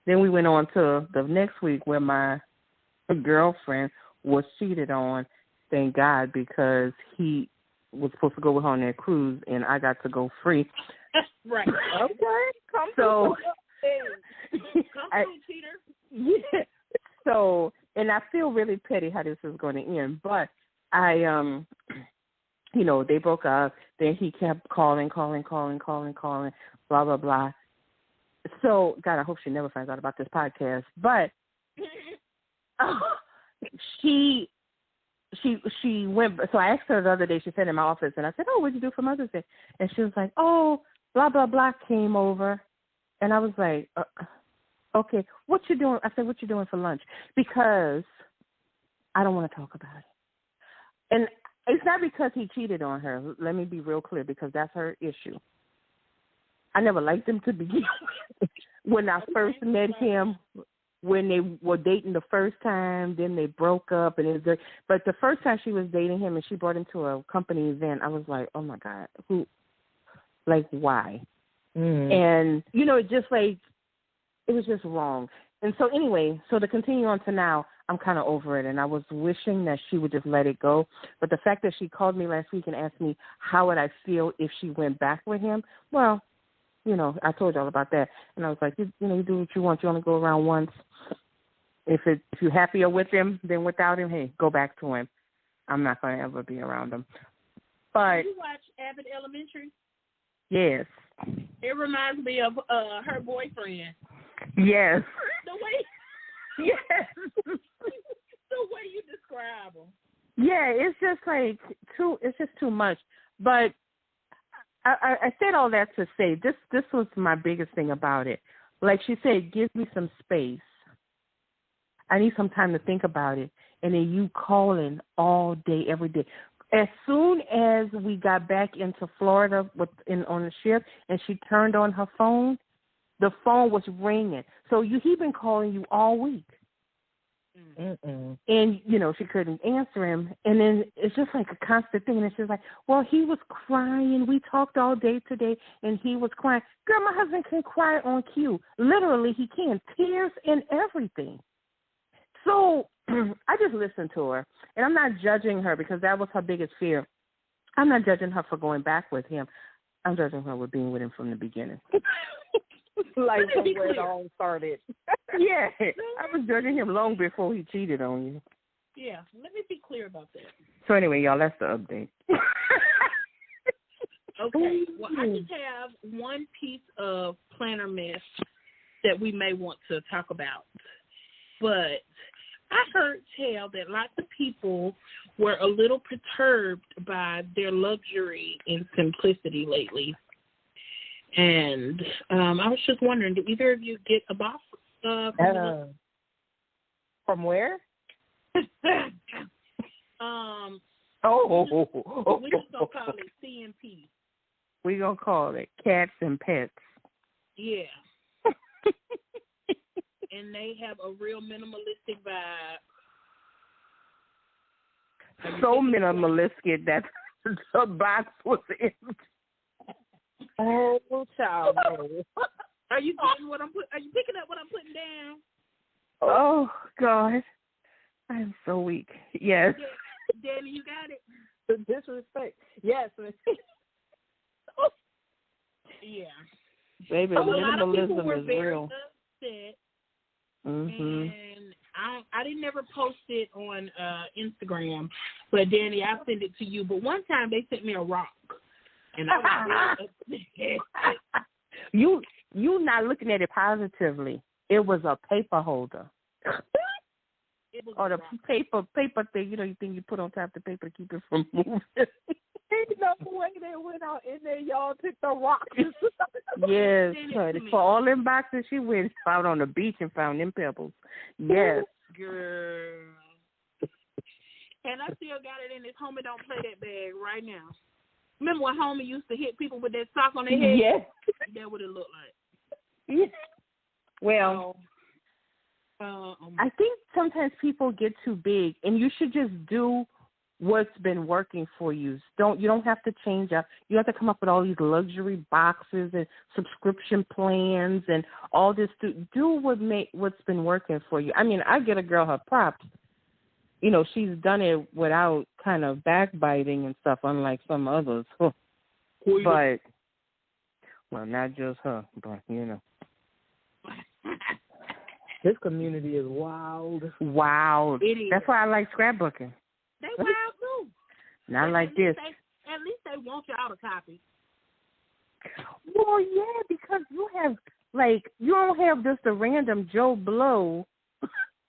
Then we went on to the next week where my girlfriend was cheated on, thank God, because he was supposed to go with her on that cruise, and I got to go free. Right. Okay. Come through, cheater. Yeah. So, and I feel really petty how this is going to end, but I, they broke up. Then he kept calling, blah, blah, blah. So, God, I hope she never finds out about this podcast, but she went. So I asked her the other day. She said in my office, and I said, "Oh, what'd you do for Mother's Day?" And she was like, "Oh, blah blah blah came over," and I was like, "Okay, what you doing?" I said, "What you doing for lunch?" Because I don't want to talk about it, and it's not because he cheated on her. Let me be real clear, because that's her issue. I never liked him to begin with. When I first met him. When they were dating the first time, then they broke up, and it was good. But the first time she was dating him and she brought him to a company event, I was like, oh my God, why? And, it just it was just wrong. And so anyway, so to continue on to now, I'm kind of over it, and I was wishing that she would just let it go. But the fact that she called me last week and asked me how would I feel if she went back with him, well, I told y'all about that, and I was like, you do what you want. You only go around once. If you're happier with him than without him, hey, go back to him. I'm not going to ever be around him. But did you watch Abbott Elementary? Yes. It reminds me of her boyfriend. Yes. The way. Yes. The way you describe him. Yeah, it's just it's just too much. But I said all that to say this was my biggest thing about it. Like she said, give me some space. I need some time to think about it. And then you calling all day, every day. As soon as we got back into Florida on the ship and she turned on her phone, the phone was ringing. So he been calling you all week. Mm-mm. And, she couldn't answer him. And then it's just like a constant thing. And it's just like, well, he was crying. We talked all day today, and he was crying. Girl, my husband can cry on cue. Literally, he can. Tears and everything. So I just listened to her. And I'm not judging her because that was her biggest fear. I'm not judging her for going back with him. I'm judging her with being with him from the beginning. Like from where it all started. Yeah, I was judging him long before he cheated on you. Yeah, let me be clear about that. So anyway, y'all, that's the update. Okay, well, I just have one piece of planner mess that we may want to talk about. But I heard tell that lots of people were a little perturbed by their luxury and simplicity lately. And I was just wondering, did either of you get a box from where? We just gonna call it CMP. We gonna call it Cats and Pets. Yeah. And they have a real minimalistic vibe. So minimalistic that the box was empty. Oh, child. Are you getting what I'm putting? Are you picking up what I'm putting down? Oh God, I'm so weak. Yes. Danny, you got it. The disrespect. Yes. Yeah. Baby, minimalism is real. Upset, mm-hmm. And I didn't never post it on Instagram, but Danny, I'll send it to you. But one time they sent me a rock. And I was you not looking at it positively. It was a paper holder. Or the paper thing, you think you put on top of the paper to keep it from moving. Ain't no way they went out in there, y'all took the rocks. Yes, honey. For all them boxes, she went out on the beach and found them pebbles. Yes. Girl. And I still got it in this Homie Don't Play That bag right now. Remember when Homie used to hit people with that sock on their head? Yes. That's what it looked like. Yes. Well, I think sometimes people get too big, and you should just do what's been working for you. You don't have to change up. You have to come up with all these luxury boxes and subscription plans and all this. Do what's been working for you. I mean, I get a girl her props. She's done it without kind of backbiting and stuff, unlike some others. But, well, not just her, but, This community is wild. Wild. It is. That's why I like scrapbooking. They wild, too. Not like this. At least they want y'all to copy. Well, yeah, because you don't have just a random Joe Blow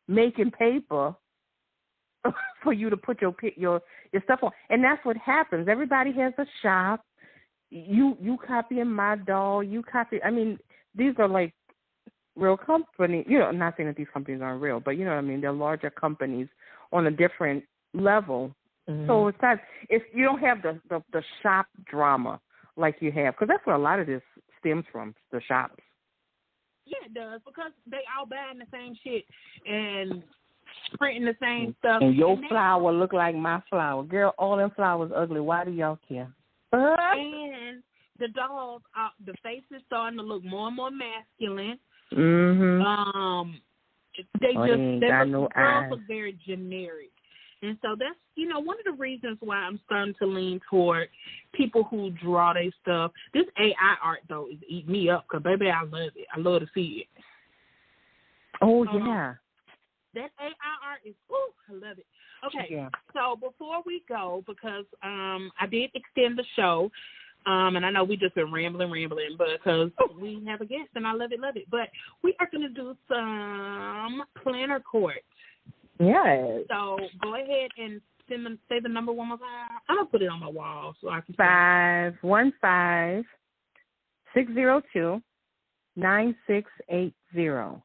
making paper for you to put your stuff on. And that's what happens. Everybody has a shop. You copying my doll. You copy. I mean, these are like real companies. I'm not saying that these companies aren't real, but you know what I mean. They're larger companies on a different level. Mm-hmm. So it's not. You don't have the shop drama like you have, because that's where a lot of this stems from. The shops. Yeah, it does, because they all buying the same shit and printing the same stuff. And your flower look like my flower. Girl, all them flowers ugly. Why do y'all care? And the dolls, the faces starting to look more and more masculine. Mm-hmm. Girls look very generic. And so that's, one of the reasons why I'm starting to lean toward people who draw their stuff. This AI art, though, is eating me up, because, baby, I love it. I love to see it. Oh, yeah. That AI art is, I love it. Okay, yeah. So before we go, because I did extend the show, and I know we just been rambling, because we have a guest, and I love it. But we are going to do some planner court. Yes. So go ahead and say the number one more time. I'm going to put it on my wall so I can 515-602-9680.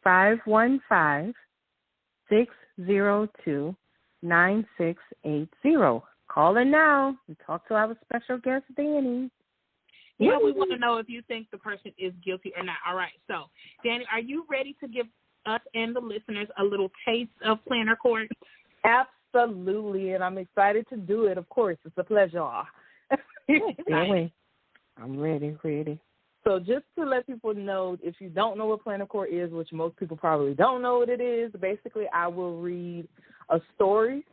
515-602-9680. Call in now and talk to our special guest, Danny. Yeah, we want to know if you think the person is guilty or not. All right. So, Danny, are you ready to give us and the listeners a little taste of planner court? Absolutely, and I'm excited to do it. Of course, it's a pleasure. I'm ready. So just to let people know, if you don't know what planner court is, which most people probably don't know what it is, basically I will read a story,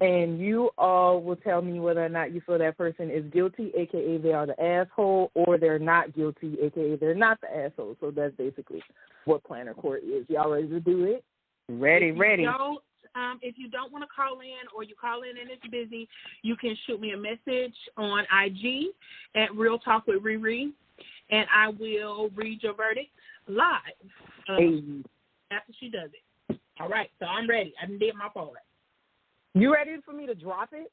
and you all will tell me whether or not you feel that person is guilty, a.k.a. they are the asshole, or they're not guilty, a.k.a. they're not the asshole. So that's basically what planner court is. Y'all ready to do it? Ready. If you don't want to call in, or you call in and it's busy, you can shoot me a message on IG at Real Talk with ReRe, and I will read your verdict live after she does it. All right, so I'm ready. I did my part. You ready for me to drop it?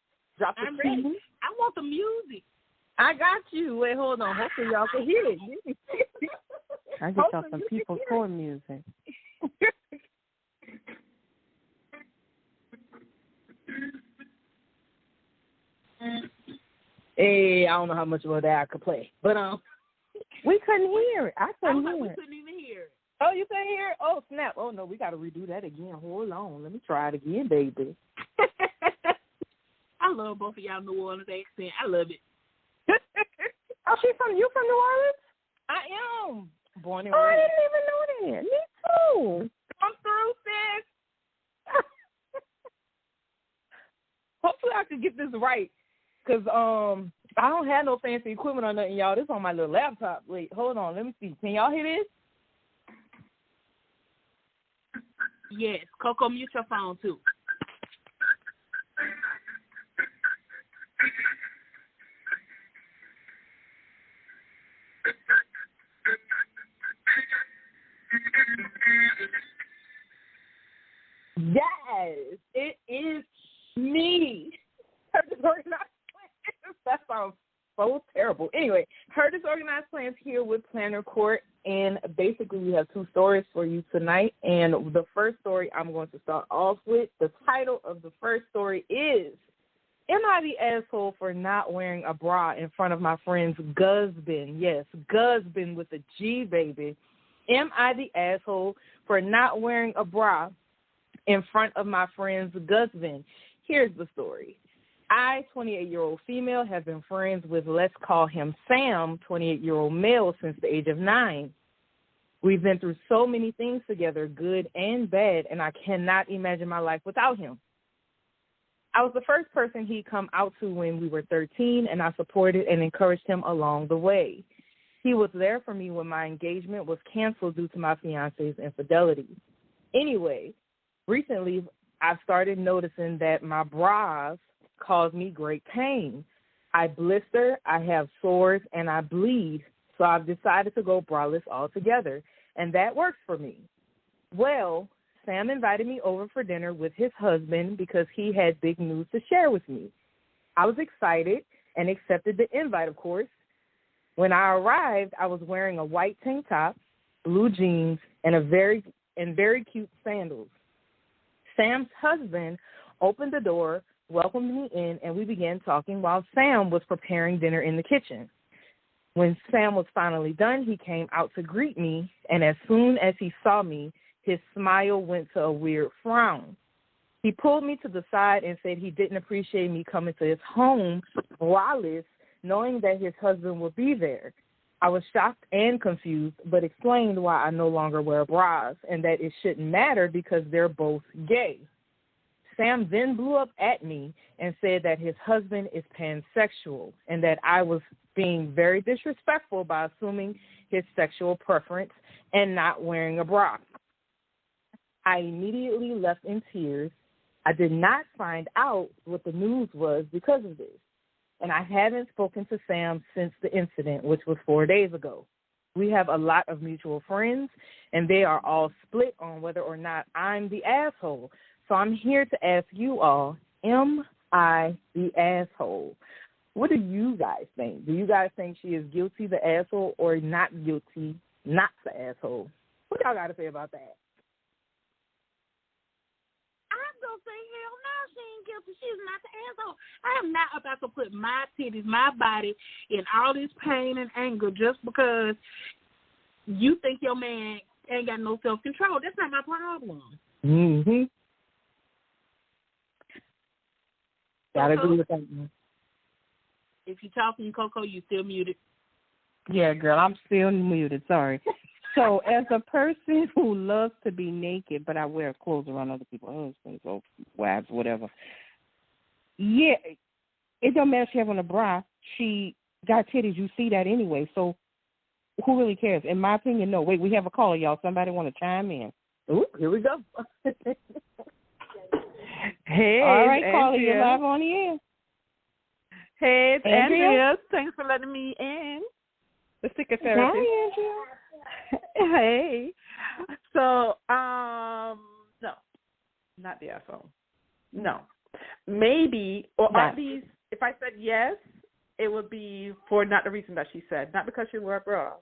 I'm ready. I want the music. I got you. Wait, hold on. Hopefully y'all can hear it. I get y'all some people core music. Hey, I don't know how much of that I could play, but we couldn't hear it. I couldn't hear it. We couldn't even hear it. Oh, you couldn't hear it? Oh, snap. Oh, no, we got to redo that again. Hold on. Let me try it again, baby. I love both of y'all New Orleans accent. I love it. Oh, you from New Orleans? I am. Born and raised. I didn't even know that. Me too. Come through, sis. Hopefully I can get this right, because I don't have no fancy equipment or nothing, y'all. This on my little laptop. Wait, hold on. Let me see. Can y'all hear this? Yes. Coco, mute your phone, too. Yes, it is me. Her disorganized plans. That sounds so terrible. Anyway, her disorganized plans here with Planner Court, and basically we have two stories for you tonight. And the first story I'm going to start off with, the title of the first story is, Am I the asshole for not wearing a bra in front of my friend's husband? Yes, husband with a G, baby. Am I the asshole for not wearing a bra in front of my friend's husband? Here's the story. I, 28-year-old female, have been friends with, let's call him Sam, 28-year-old male, since the age of 9. We've been through so many things together, good and bad, and I cannot imagine my life without him. I was the first person he'd come out to when we were 13, and I supported and encouraged him along the way. He was there for me when my engagement was canceled due to my fiancé's infidelity. Anyway, recently I started noticing that my bras cause me great pain. I blister, I have sores, and I bleed, so I've decided to go braless altogether, and that works for me. Well, Sam invited me over for dinner with his husband because he had big news to share with me. I was excited and accepted the invite, of course. When I arrived, I was wearing a white tank top, blue jeans, and very cute sandals. Sam's husband opened the door, welcomed me in, and we began talking while Sam was preparing dinner in the kitchen. When Sam was finally done, he came out to greet me, and as soon as he saw me, his smile went to a weird frown. He pulled me to the side and said he didn't appreciate me coming to his home braless, knowing that his husband would be there. I was shocked and confused, but explained why I no longer wear bras and that it shouldn't matter because they're both gay. Sam then blew up at me and said that his husband is pansexual and that I was being very disrespectful by assuming his sexual preference and not wearing a bra. I immediately left in tears. I did not find out what the news was because of this, and I haven't spoken to Sam since the incident, which was 4 days ago. We have a lot of mutual friends, and they are all split on whether or not I'm the asshole. So I'm here to ask you all, am I the asshole? What do you guys think? Do you guys think she is guilty, the asshole, or not guilty, not the asshole? What y'all got to say about that? I'm going to say, hell no, she ain't guilty. She's not the asshole. I am not about to put my titties, my body in all this pain and anger just because you think your man ain't got no self-control. That's not my problem. Mm-hmm. Gotta agree with that. If you're talking, Coco, you still muted. Yeah, girl, I'm still muted. Sorry. So, as a person who loves to be naked, but I wear clothes around other people's husbands or wives, whatever, yeah, it don't matter if she have on a bra. She got titties. You see that anyway. So, who really cares? In my opinion, no. Wait, we have a caller, y'all. Somebody want to chime in? Ooh, here we go. Hey, all right, Andrea. caller, you're live on the air. Hey, it's Andrea. Thanks for letting me in. The secret Hi, therapy. Andrea. Hey. So, no, Not the iPhone. No. Maybe, or at least, if I said yes, it would be for not the reason that she said, not because she wore a bra,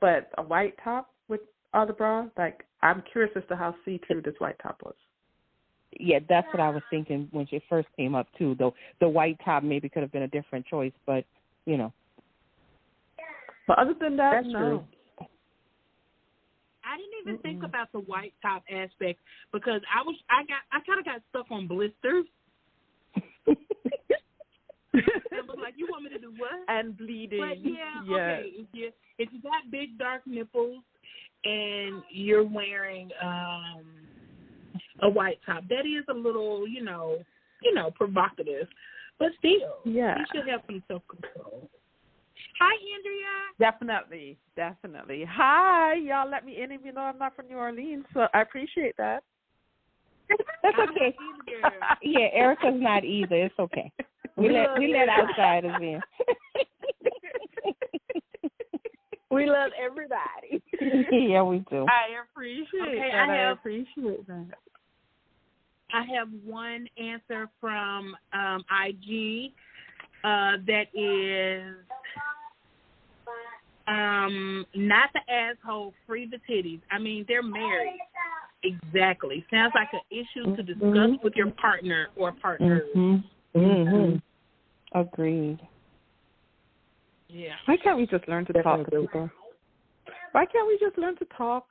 but a white top with all the bra. Like, I'm curious as to how see-through this white top was. Yeah, that's what I was thinking when she first came up too. Though the white top maybe could have been a different choice, but you know. But other than that, that's no. True. I didn't even think about the white top aspect because I kind of got stuck on blisters. I was like, you want me to do what? And bleeding. But okay. If you got big dark nipples and you're wearing a white top, that is a little, you know, provocative. But still, you should have some self-control. Hi, Andrea. Definitely. Hi, y'all let me in even though I'm not from New Orleans, so I appreciate that. That's okay. Yeah, Erica's not either. It's okay. We let outsiders in. We love everybody. Yeah, we do. I appreciate that. I appreciate that. I have one answer from IG that is not the asshole, free the titties. I mean, they're married. Exactly. Sounds like an issue to discuss with your partner or partners. Agreed. Yeah. Why can't we just learn to talk to people? Why can't we just learn to talk?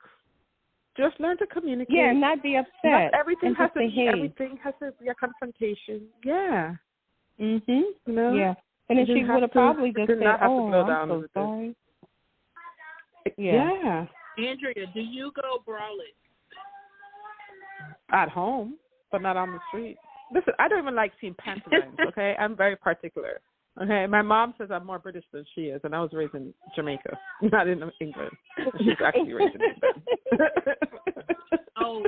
Just learn to communicate. Yeah, not be upset. Not everything has to behave. Everything has to be a confrontation. Yeah. You know? Yeah. And then she would have probably just said, "Oh, I'm so sorry." Yeah. Andrea, do you go braless? At home, but not on the street. Listen, I don't even like seeing pantomimes, okay? I'm very particular. Okay, my mom says I'm more British than she is, and I was raised in Jamaica, not in England. She's actually raised in England. Oh,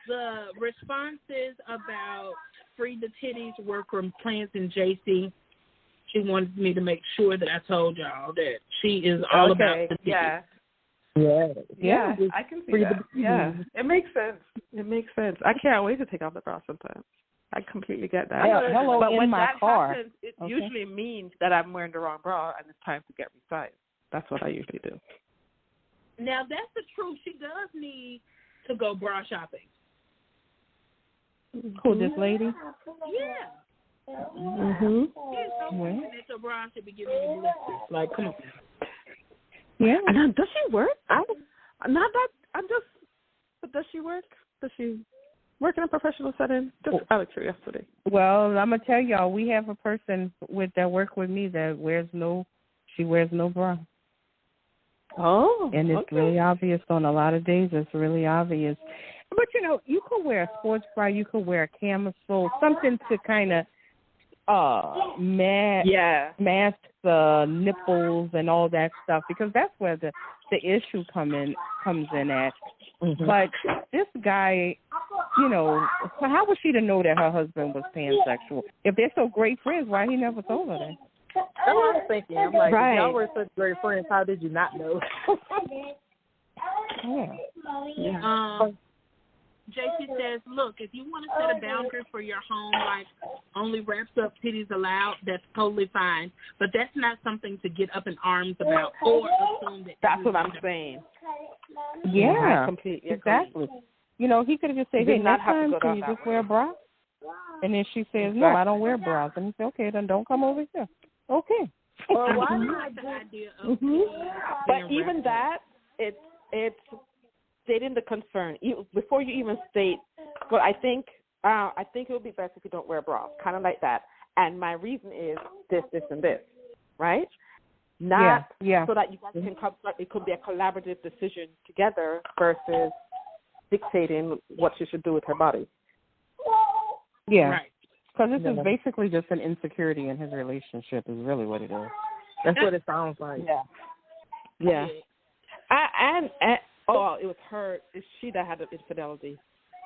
the responses about free the titties were from Plants and JC. She wanted me to make sure that I told y'all that she is all about the titties. Yeah, I can see that. Yeah, it makes sense. I can't wait to take off the bra sometimes. I completely get that. Hello, but when my that car. happens, it usually means that I'm wearing the wrong bra and it's time to get resized. That's what I usually do. Now, that's the truth. She does need to go bra shopping. Who, this lady? Yeah. That bra should be giving you blisters. Like, come on. Yeah. And does she work? Does she work? Does she work in a professional setting? Just out of curiosity. Well, I'm gonna tell y'all, we have a person that work with me that wears no bra. Oh. And it's really obvious on a lot of days. It's really obvious. But you could wear a sports bra, you could wear a camisole, something to kind of mask the nipples and all that stuff, because that's where the issue comes in at. But this guy, how was she to know that her husband was pansexual? If they're so great friends, why he never told her that? That's what I was thinking. I'm like, if y'all were such great friends, how did you not know? JC says, look, if you want to set a boundary for your home, like only wraps up titties allowed, that's totally fine. But that's not something to get up in arms about or assume that. That's what I'm saying. Yeah, I completely agree. Exactly. He could have just said, hey, next time, can you just wear a bra? And then she says, no, I don't wear bras. And he said, okay, then don't come over here. Okay. Well, why not the idea of But even that, it's stating the concern before you even state. But I think it would be best if you don't wear a bra, kind of like that. And my reason is this, and this, right? Not so that you guys can come. It could be a collaborative decision together versus dictating what she should do with her body. Yeah, right. Because this is basically just an insecurity in his relationship. Is really what it is. That's what it sounds like. Yeah. And it was her. It's she that had the infidelity.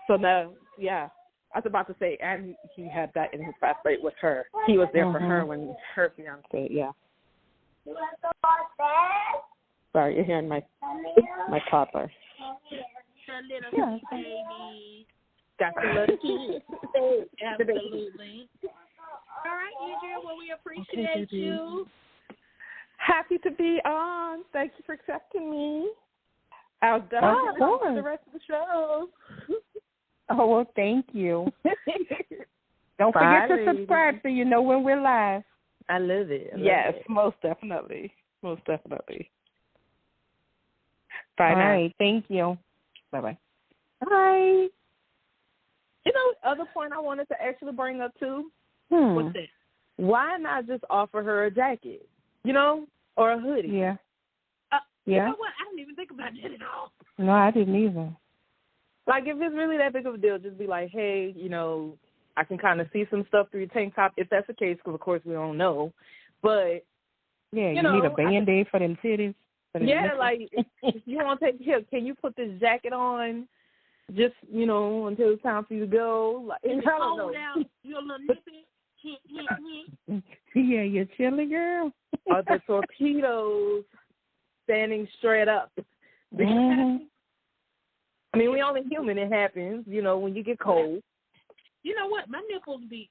So now, I was about to say, and he had that in his past, but it was her. He was there for her when her fiance. Yeah. Sorry, you're hearing my toddler. The little baby. Got to love the kids. Absolutely. All right, Andrea, well, we appreciate you. Happy to be on. Thank you for accepting me. I'll definitely listen to the rest of the show. Oh, well, thank you. Don't forget to subscribe so you know when we're live. I love it. Yes, most definitely. Most definitely. Bye All now. right, thank you. Bye-bye. Bye. You know, other point I wanted to actually bring up, too? What's that? Why not just offer her a jacket, you know, or a hoodie? Yeah. You know what? I didn't even think about that at all. No, I didn't either. Like, if it's really that big of a deal, just be like, hey, you know, I can kind of see some stuff through your tank top, if that's the case, because, of course, we don't know. But, yeah, you know, need a Band-Aid for them titties. Yeah, like, if you want to take here, can you put this jacket on just, you know, until it's time for you to go? Like, I don't know. Out, you're a little nippy. Yeah, you're chilly, girl. Or the torpedoes standing straight up. Mm-hmm. I mean, we only human. It happens, you know, when you get cold. You know what? My nipples be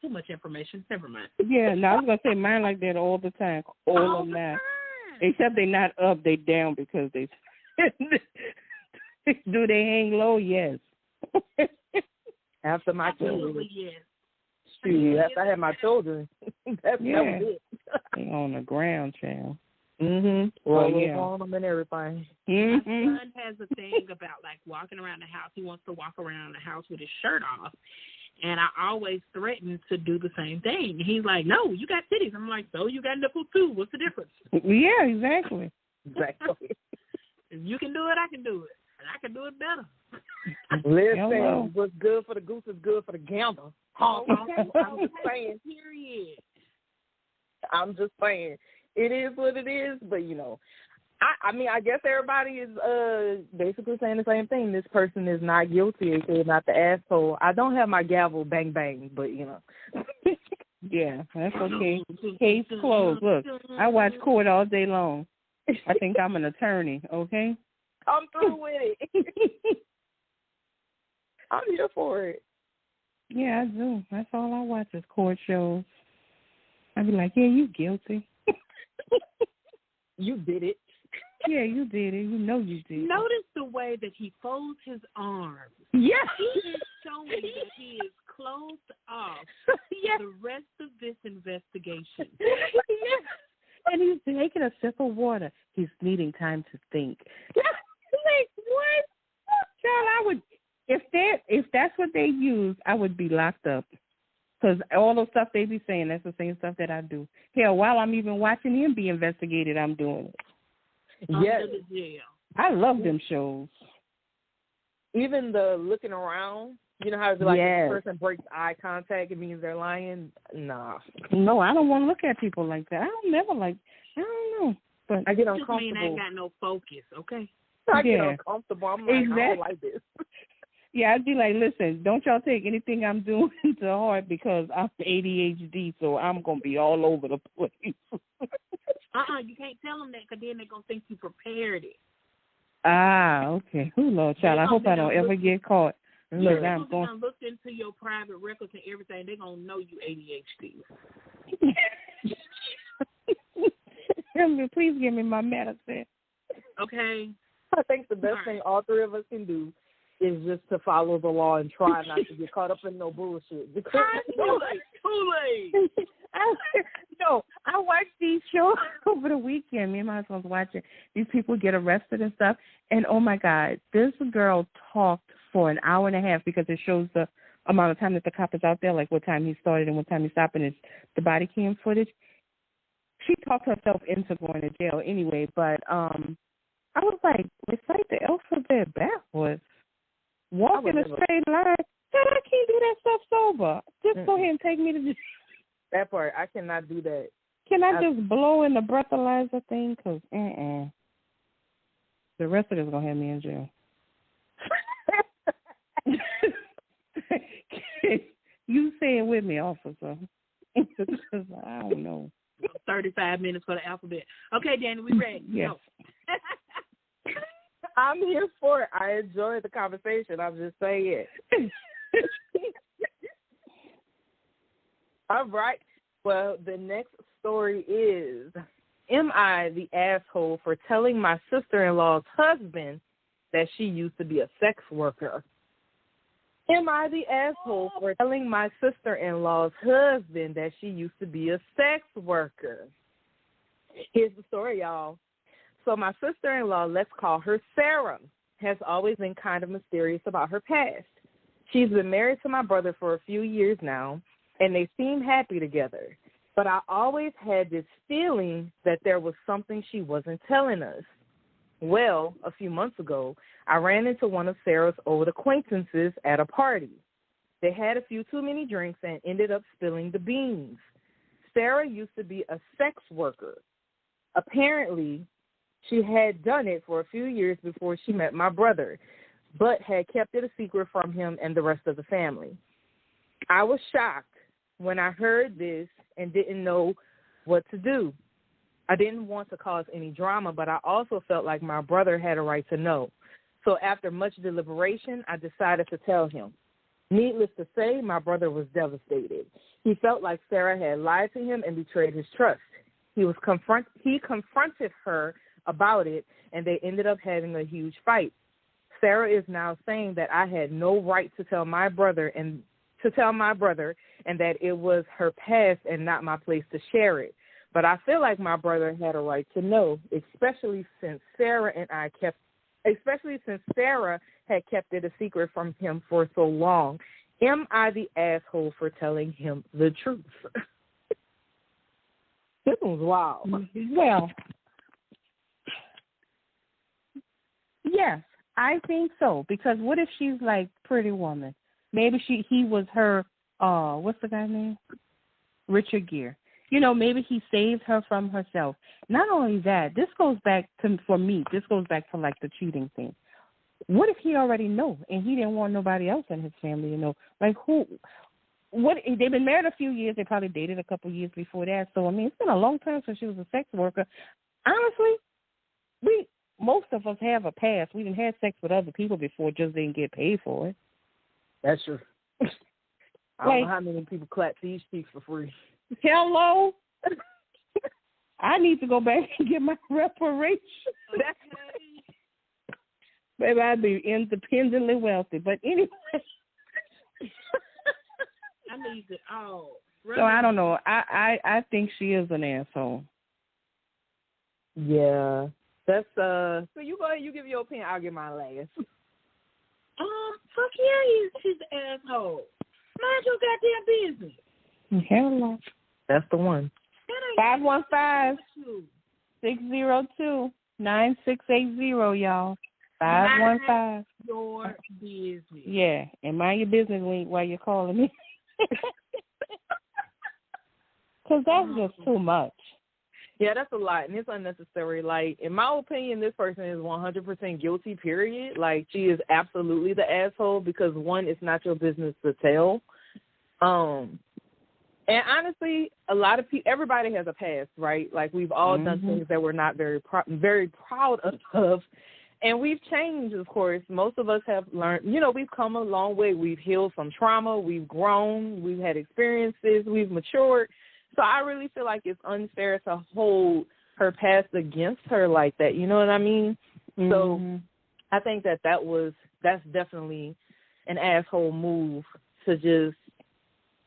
too much information. Never mind. Yeah, no, I was going to say mine like that all the time. All of them. Except they not up, they down because they do they hang low? Yes. After my Absolutely, yes. Shoot, after I had my children, that was it. They on the ground, child. Mhm. Well, on them and everything. My son has a thing about like walking around the house. He wants to walk around the house with his shirt off, and I always threaten to do the same thing. He's like, "No, you got titties." I'm like, "So you got nipples too? What's the difference?" Yeah, exactly. Exactly. If you can do it, I can do it, and I can do it better. Listen, what's good for the goose is good for the gander. I'm just saying. Period. I'm just saying. It is what it is, but, you know, I mean, I guess everybody is basically saying the same thing. This person is not guilty. They're not the asshole. I don't have my gavel bang bang, but, you know. Yeah, that's okay. Case closed. Look, I watch court all day long. I think I'm an attorney, okay? I'm through with it. I'm here for it. Yeah, I do. That's all I watch is court shows. I be like, yeah, you guilty. You did it. Yeah, you did it. You know you did. Notice the way that he folds his arms. Yes. He is showing that he is closed off the rest of this investigation. Yes. And he's taking a sip of water. He's needing time to think. Like, what? Child, I would, if that's what they use, I would be locked up. Because all the stuff they be saying, that's the same stuff that I do. Hell, while I'm even watching him be investigated, I'm doing it. Yes. I love them shows. Even the looking around, you know how it's like if a person breaks eye contact, it means they're lying? Nah. No, I don't want to look at people like that. I don't know. But I get Just uncomfortable. mean I ain't got no focus, okay? I get uncomfortable. I'm like, I don't like this. Yeah, I'd be like, listen, don't y'all take anything I'm doing to heart because I'm ADHD, so I'm going to be all over the place. You can't tell them that because then they're going to think you prepared it. Ah, okay. Oh, Lord, child, I hope I don't ever get caught. Look, I'm going to look into your private records and everything. They're going to know you ADHD. Please give me my medicine. Okay. I think the best thing all three of us can do is just to follow the law and try not to get caught up in no bullshit. Too late. No, I watched these shows over the weekend. Me and my husband was watching. These people get arrested and stuff. And, oh, my God, this girl talked for an hour and a half because it shows the amount of time that the cop is out there, like what time he started and what time he stopped, and it's the body cam footage. She talked herself into going to jail anyway, but I was like, recite the alphabet backwards. Walk in a straight line. I can't do that stuff sober. Just go ahead and take me to jail. That part, I cannot do that. Can I just blow in the breathalyzer thing? Because, the rest of it is going to have me in jail. You say it with me, officer. I don't know. 35 minutes for the alphabet. Okay, Danny, we ready? Yes. Go. I'm here for it. I enjoy the conversation. I'm just saying it. All right. Well, the next story is, am I the asshole for telling my sister-in-law's husband that she used to be a sex worker? Am I the asshole for telling my sister-in-law's husband that she used to be a sex worker? Here's the story, y'all. So my sister-in-law, let's call her Sarah, has always been kind of mysterious about her past. She's been married to my brother for a few years now, and they seem happy together. But I always had this feeling that there was something she wasn't telling us. Well, a few months ago, I ran into one of Sarah's old acquaintances at a party. They had a few too many drinks and ended up spilling the beans. Sarah used to be a sex worker. Apparently, she had done it for a few years before she met my brother, but had kept it a secret from him and the rest of the family. I was shocked when I heard this and didn't know what to do. I didn't want to cause any drama, but I also felt like my brother had a right to know. So after much deliberation, I decided to tell him. Needless to say, my brother was devastated. He felt like Sarah had lied to him and betrayed his trust. He confronted her about it, and they ended up having a huge fight. Sarah is now saying that I had no right to tell my brother and that it was her past and not my place to share it. But I feel like my brother had a right to know, especially since Sarah had kept it a secret from him for so long. Am I the asshole for telling him the truth? This one's wild. Well, yes, I think so. Because what if she's like Pretty Woman? Maybe he was her, what's the guy's name? Richard Gere. You know, maybe he saved her from herself. Not only that, this goes back to like the cheating thing. What if he already know and he didn't want nobody else in his family to know? Like they've been married a few years. They probably dated a couple years before that. So, I mean, it's been a long time since she was a sex worker. Honestly, most of us have a past. We didn't have sex with other people before, just didn't get paid for it. That's true. I don't know how many people clap these cheeks for free. Hello? I need to go back and get my reparations. Maybe I'd be independently wealthy. But anyway. I need it all. So I don't know. I think she is an asshole. Yeah. That's so you go ahead, you give your opinion, I'll give my last. Fuck yeah, she's an asshole. Mind your goddamn business. Hello. That's the one. 515-602-9680, y'all. 515. Your business. Yeah, and mind your business while you're calling me. Because that's just too much. Yeah, that's a lot, and it's unnecessary. Like, in my opinion, this person is 100% guilty, period. Like, she is absolutely the asshole because, one, it's not your business to tell. And honestly, a lot of people, everybody has a past, right? Like, we've all done things that we're not very proud of. And we've changed, of course. Most of us have learned, we've come a long way. We've healed from trauma. We've grown. We've had experiences. We've matured. So I really feel like it's unfair to hold her past against her like that. You know what I mean? Mm-hmm. So I think that's definitely an asshole move to just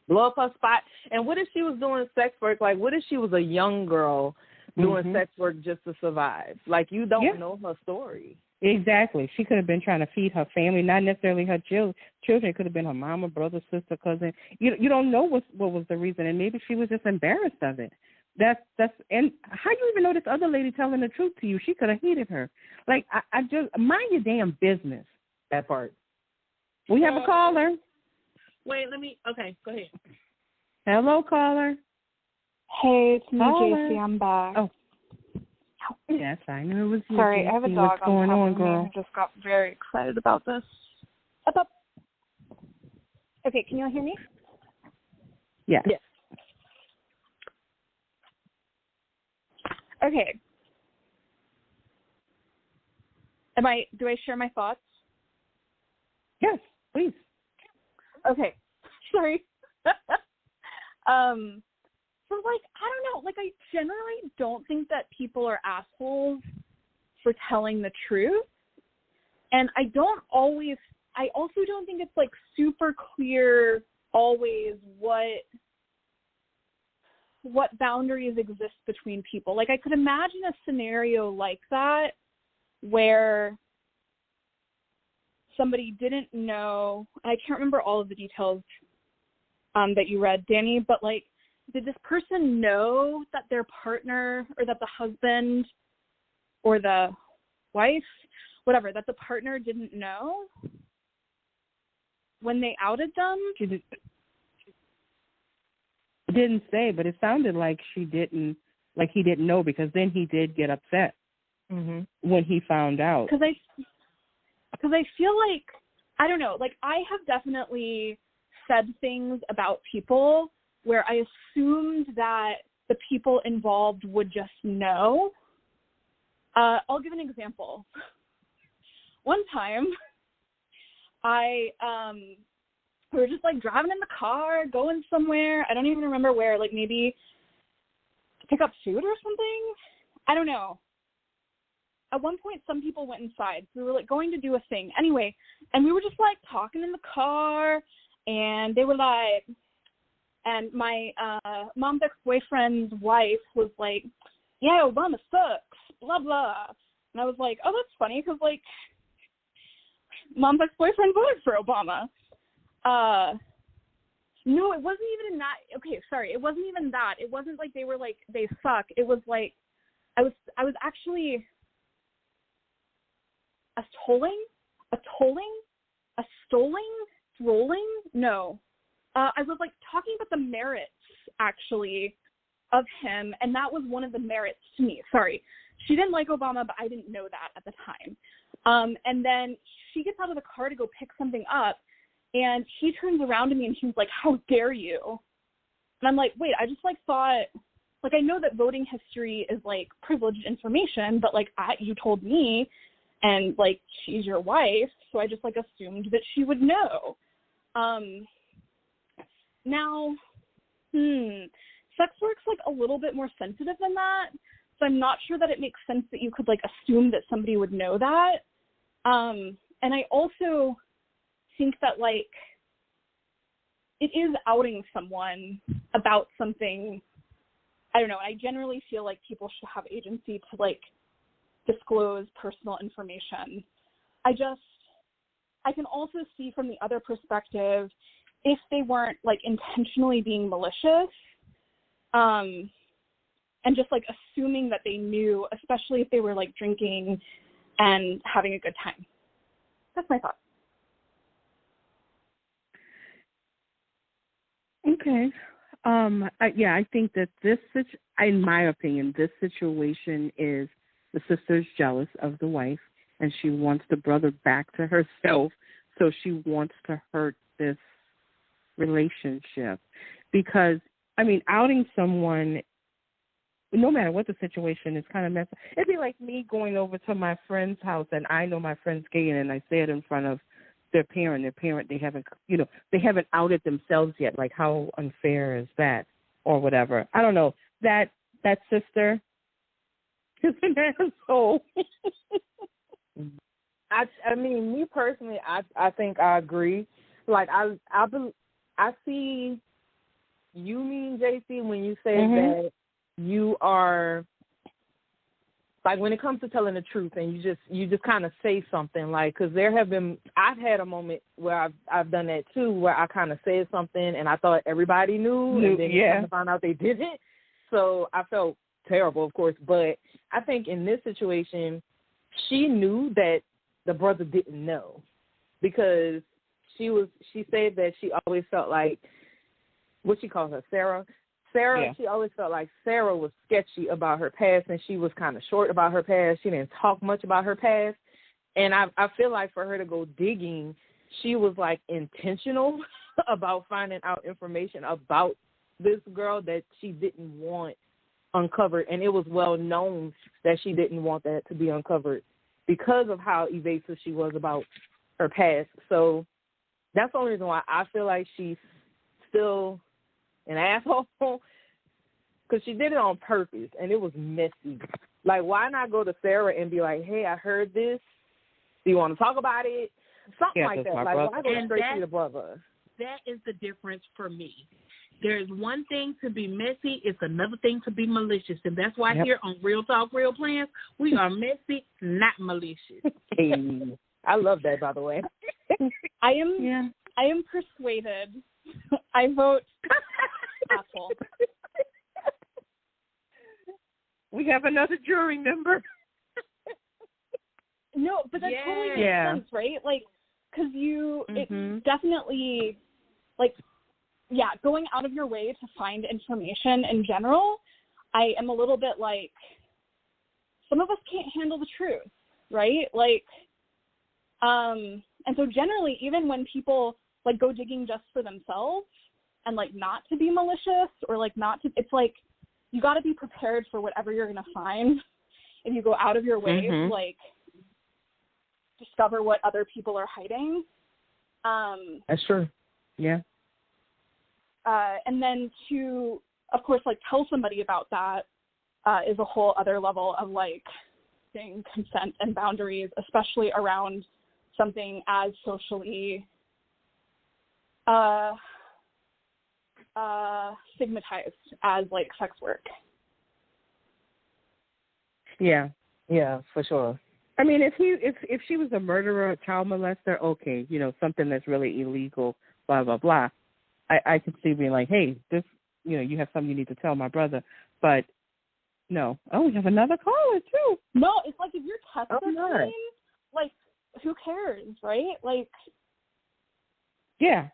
blow up her spot. And what if she was doing sex work? Like, what if she was a young girl doing sex work just to survive? Like, you don't know her story. Exactly. She could have been trying to feed her family, not necessarily her children. It could have been her mama, brother, sister, cousin. You don't know what was the reason, and maybe she was just embarrassed of it. That's and how you even know this other lady telling the truth to you? She could have heeded her. Like, I just mind your damn business. That part. We have a caller. Wait, okay, go ahead. Hello, caller. Hey, it's me, JC. I'm back. Oh. Yes, I knew it was you. Sorry, I have a dog What's going on, girl? I just got very excited about this. Okay, can you all hear me? Yes. Yes. Okay. Do I share my thoughts? Yes, please. Okay. Sorry. So, like, I don't know. Like, I generally don't think that people are assholes for telling the truth. And I also don't think it's, like, super clear always what boundaries exist between people. Like, I could imagine a scenario like that where somebody didn't know, I can't remember all of the details that you read, Danny, but, like, did this person know that their partner or that the husband or the wife, whatever, that the partner didn't know when they outed them? She didn't say, but it sounded like he didn't know, because then he did get upset when he found out. Because I feel like, I don't know, like, I have definitely said things about people where I assumed that the people involved would just know. I'll give an example. One time, we were just, like, driving in the car, going somewhere. I don't even remember where, like, maybe pick up food or something. I don't know. At one point, some people went inside. We were, like, going to do a thing. Anyway, and we were just, like, talking in the car, and they were, like, and my mom's ex-boyfriend's wife was like, yeah, Obama sucks, blah, blah. And I was like, oh, that's funny, because, like, mom's ex-boyfriend voted for Obama. No, it wasn't even that. Okay, sorry, it wasn't even that. It wasn't like they were like, they suck. It was like, I was actually No. I was, like, talking about the merits, actually, of him, and that was one of the merits to me. Sorry. She didn't like Obama, but I didn't know that at the time. And then she gets out of the car to go pick something up, and he turns around to me, and he was like, how dare you? And I'm like, wait, I just, like, thought, like, I know that voting history is, like, privileged information, but, like, you told me, and, like, she's your wife, so I just, like, assumed that she would know. Now, sex work's, like, a little bit more sensitive than that, so I'm not sure that it makes sense that you could, like, assume that somebody would know that. And I also think that, like, it is outing someone about something. I don't know. I generally feel like people should have agency to, like, disclose personal information. I can also see from the other perspective, if they weren't, like, intentionally being malicious, and just, like, assuming that they knew, especially if they were, like, drinking and having a good time. That's my thought. Okay. I think that in my opinion, this situation is the sister's jealous of the wife, and she wants the brother back to herself, so she wants to hurt this relationship. Because, I mean, outing someone, no matter what the situation, is kind of messed up. It'd be like me going over to my friend's house, and I know my friend's gay, and I say it in front of their parent. They haven't outed themselves yet. Like, how unfair is that, or whatever? I don't know. That sister is an asshole. I mean, me personally, I think I agree. Like, I see you mean, JC, when you say that you are, like, when it comes to telling the truth, and you just kind of say something, like, because I've had a moment where I've done that too, where I kind of said something and I thought everybody knew, and then I found out they didn't. So I felt terrible, of course. But I think in this situation, she knew that the brother didn't know, because she said that she always felt like, what she calls her, Sarah, she always felt like Sarah was sketchy about her past, and she was kind of short about her past. She didn't talk much about her past. And I feel like for her to go digging, she was, like, intentional about finding out information about this girl that she didn't want uncovered. And it was well known that she didn't want that to be uncovered. because of how evasive she was about her past. So that's the only reason why I feel like she's still an asshole, because she did it on purpose, and it was messy. Like, why not go to Sarah and be like, hey, I heard this. Do you want to talk about it? Something like that. Like, why go straight to your brother? That is the difference for me. There's one thing to be messy, it's another thing to be malicious. And that's why here on Real Talk, Real Plans, we are messy, not malicious. Hey, I love that, by the way. I am persuaded. I vote apple. We have another jury member. No, but that totally makes sense, right? Like, because it definitely, like, going out of your way to find information in general, I am a little bit like, some of us can't handle the truth, right? Like, and so generally, even when people, like, go digging just for themselves and, like, not to be malicious or, like, not to, it's like, you got to be prepared for whatever you're going to find if you go out of your way to, like, discover what other people are hiding. That's true. Yeah. And then to, of course, like, tell somebody about that is a whole other level of, like, saying consent and boundaries, especially around something as socially stigmatized as, like, sex work. Yeah, for sure. I mean, if she was a murderer, a child molester, okay, you know, something that's really illegal, blah, blah, blah, I could see being like, hey, this, you know, you have something you need to tell my brother. But, no. Oh, we have another caller, too. No, it's like if you're testing, like, who cares, right? Like, yeah.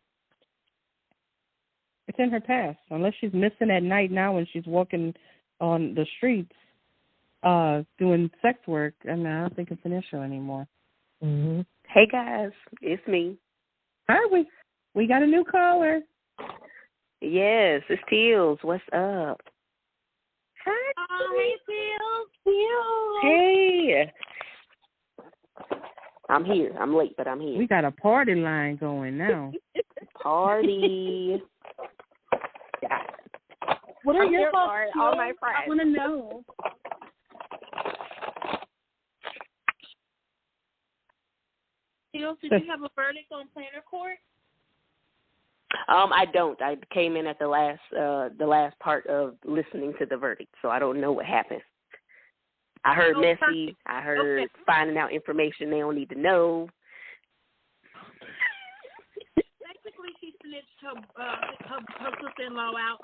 It's in her past. Unless she's missing at night now when she's walking on the streets doing sex work, I mean, I don't think it's an issue anymore. Mm-hmm. Hey, guys. It's me. Hi, we got a new caller. Yes, it's Teals. What's up? Hi, Teals. Hey. I'm here. I'm late, but I'm here. We got a party line going now. Party. What are your thoughts, all my friends? I want to know. Teals, did you have a verdict on Planner Court? I don't. I came in at the last part of listening to the verdict, so I don't know what happened. I heard messy. I heard finding out information they don't need to know. Basically, she snitched her sister-in-law out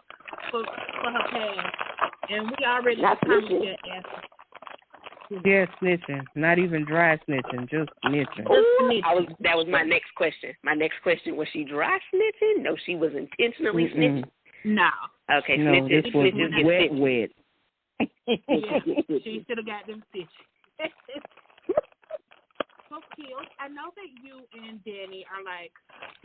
for her past, and we already determined that answer. Yeah, snitching. Not even dry snitching, just snitching. That was my next question. My next question, was she dry snitching? No, she was intentionally snitching. No. Okay, no, snitches. This was wet. Yeah, she should have got them stitches. So, Teals, I know that you and Danny are like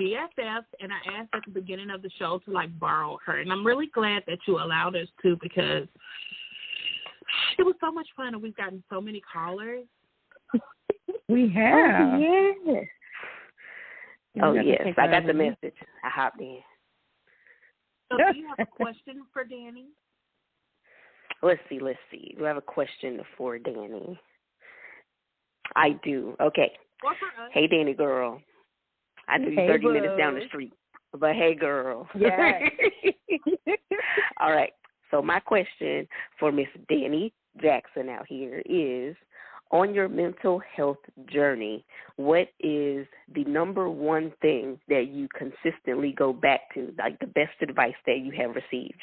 BFFs, and I asked at the beginning of the show to like borrow her, and I'm really glad that you allowed us to, because it was so much fun, and we've gotten so many callers. We have. Oh, yes. Oh, yes. I got the message. I hopped in. So do you have a question for Danny? Let's see. Do I have a question for Danny? I do. Okay. Or for us. Hey, Danny girl. I know you're 30 minutes down the street, but hey, girl. Yeah. All right. So my question for Miss Danny Jackson out here is, on your mental health journey, what is the number one thing that you consistently go back to, like the best advice that you have received?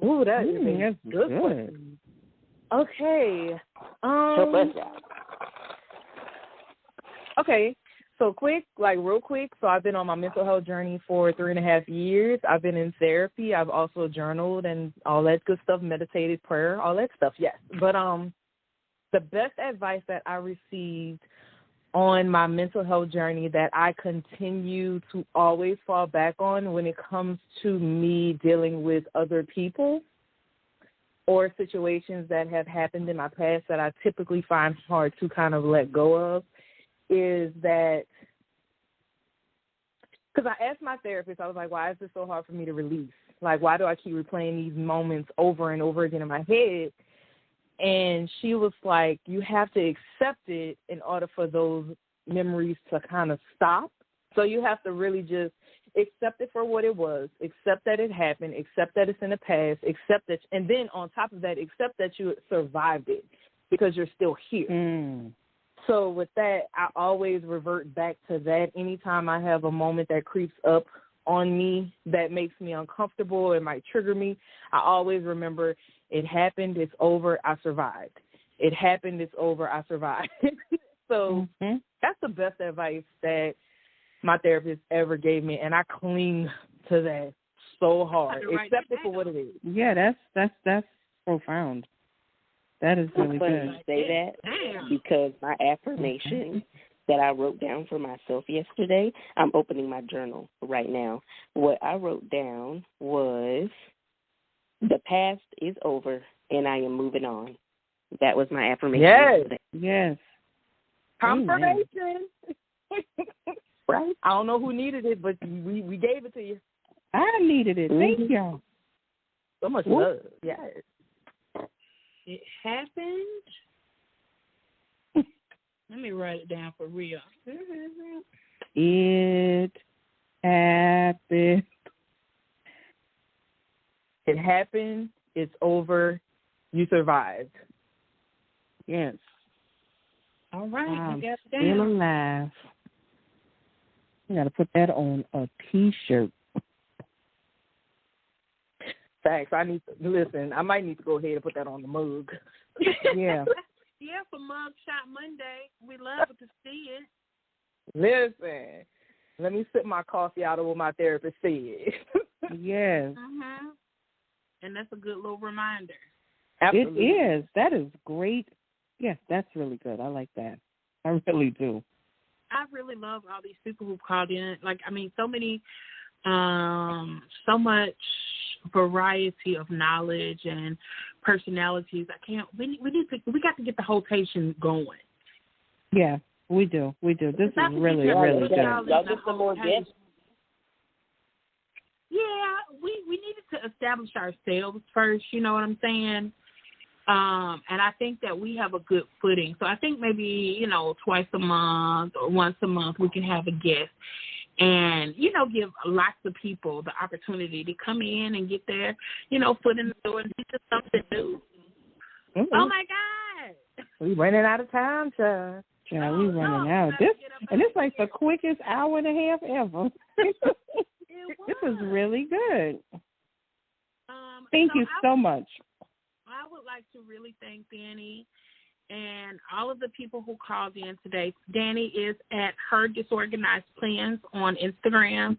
Ooh, that is a good one. Okay. Help us out. Okay. So real quick. So I've been on my mental health journey for 3.5 years. I've been in therapy. I've also journaled and all that good stuff, meditated, prayer, all that stuff. Yes. But the best advice that I received on my mental health journey that I continue to always fall back on when it comes to me dealing with other people or situations that have happened in my past that I typically find hard to kind of let go of is that, because I asked my therapist, I was like, why is this so hard for me to release? Like, why do I keep replaying these moments over and over again in my head? And she was like, you have to accept it in order for those memories to kind of stop. So you have to really just accept it for what it was, accept that it happened, accept that it's in the past, accept that, and then on top of that, accept that you survived it because you're still here. So with that, I always revert back to that. Anytime I have a moment that creeps up on me that makes me uncomfortable, it might trigger me, I always remember it happened, it's over, I survived. It happened, it's over, I survived. So that's the best advice that my therapist ever gave me, and I cling to that so hard. Accept it for what it is. Yeah, that's profound. That is really good. You say that because my affirmation that I wrote down for myself yesterday, I'm opening my journal right now. What I wrote down was, the past is over and I am moving on. That was my affirmation. Yes. Confirmation. Right? I don't know who needed it, but we gave it to you. I needed it. Thank y'all. So much love. Yes. It happened. Let me write it down for real. It happened. It happened. It's over. You survived. Yes. All right. I'm got it still down. alive. You got to put that on a T-shirt. Thanks. I need to listen. I might need to go ahead and put that on the mug. Yeah. Yeah, for Mug Shot Monday. We love to see it. Listen, let me sip my coffee out of what my therapist said. Yes. And that's a good little reminder. Absolutely. It is. That is great. Yes, that's really good. I like that. I really do. I really love all these people who've called in. Like, I mean, so many, so much variety of knowledge and personalities. We got to get the whole station going. Yeah, we do. This is really, really good. Y'all get some more guests. Yeah, we needed to establish ourselves first, you know what I'm saying? And I think that we have a good footing. So I think maybe, twice a month or once a month we can have a guest and, give lots of people the opportunity to come in and get their, foot in the door and teach us something new. Oh, my God. We running out of time, child. Yeah, we running out. It's like the quickest hour and a half ever. This is really good. Thank you so much. I would like to really thank Danny and all of the people who called in today. Danny is at Her Disorganized Plans on Instagram.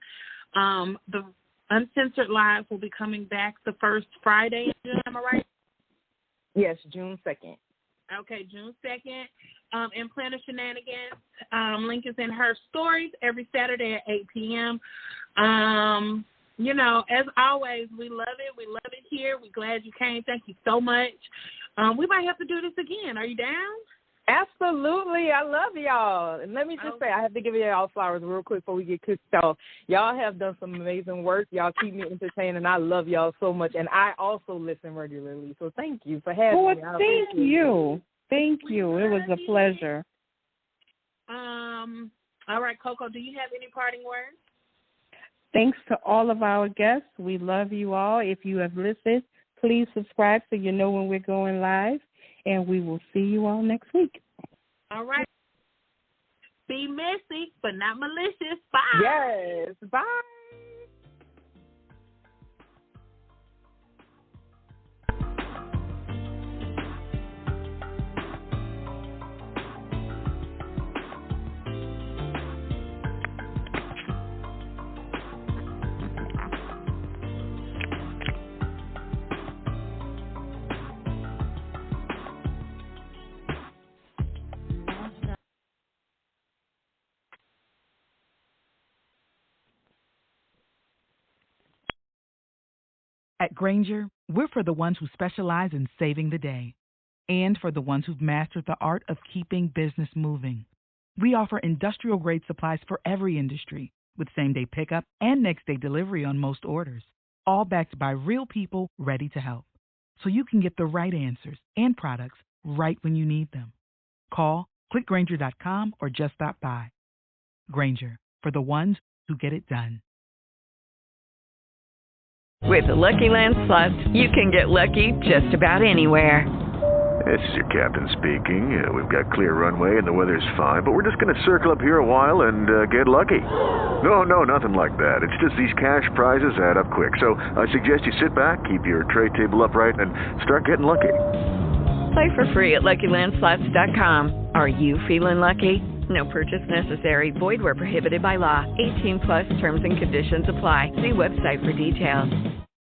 The Uncensored Live will be coming back the first Friday in June, am I right? Yes, June 2nd. Okay, June 2nd. And Planet Shenanigans. Link is in her stories every Saturday at 8 p.m. As always, we love it. We love it here. We're glad you came. Thank you so much. We might have to do this again. Are you down? Absolutely. I love y'all. And let me just say, I have to give y'all flowers real quick before we get kicked off. Y'all have done some amazing work. Y'all keep me entertained, and I love y'all so much. And I also listen regularly. So thank you for having me. Thank you. Thank you. It was a pleasure. All right, Coco, do you have any parting words? Thanks to all of our guests. We love you all. If you have listened, please subscribe so you know when we're going live. And we will see you all next week. All right. Be messy, but not malicious. Bye. Yes. Bye. At Grainger, we're for the ones who specialize in saving the day and for the ones who've mastered the art of keeping business moving. We offer industrial-grade supplies for every industry with same-day pickup and next-day delivery on most orders, all backed by real people ready to help. So you can get the right answers and products right when you need them. Call, click Grainger.com, or just stop by. Grainger, for the ones who get it done. With the Lucky Land Slots, you can get lucky just about anywhere. This is your captain speaking. We've got clear runway and the weather's fine, but we're just going to circle up here a while and get lucky. No, nothing like that. It's just these cash prizes add up quick. So I suggest you sit back, keep your tray table upright, and start getting lucky. Play for free at LuckyLandSlots.com. Are you feeling lucky? No purchase necessary. Void where prohibited by law. 18+ terms and conditions apply. See website for details.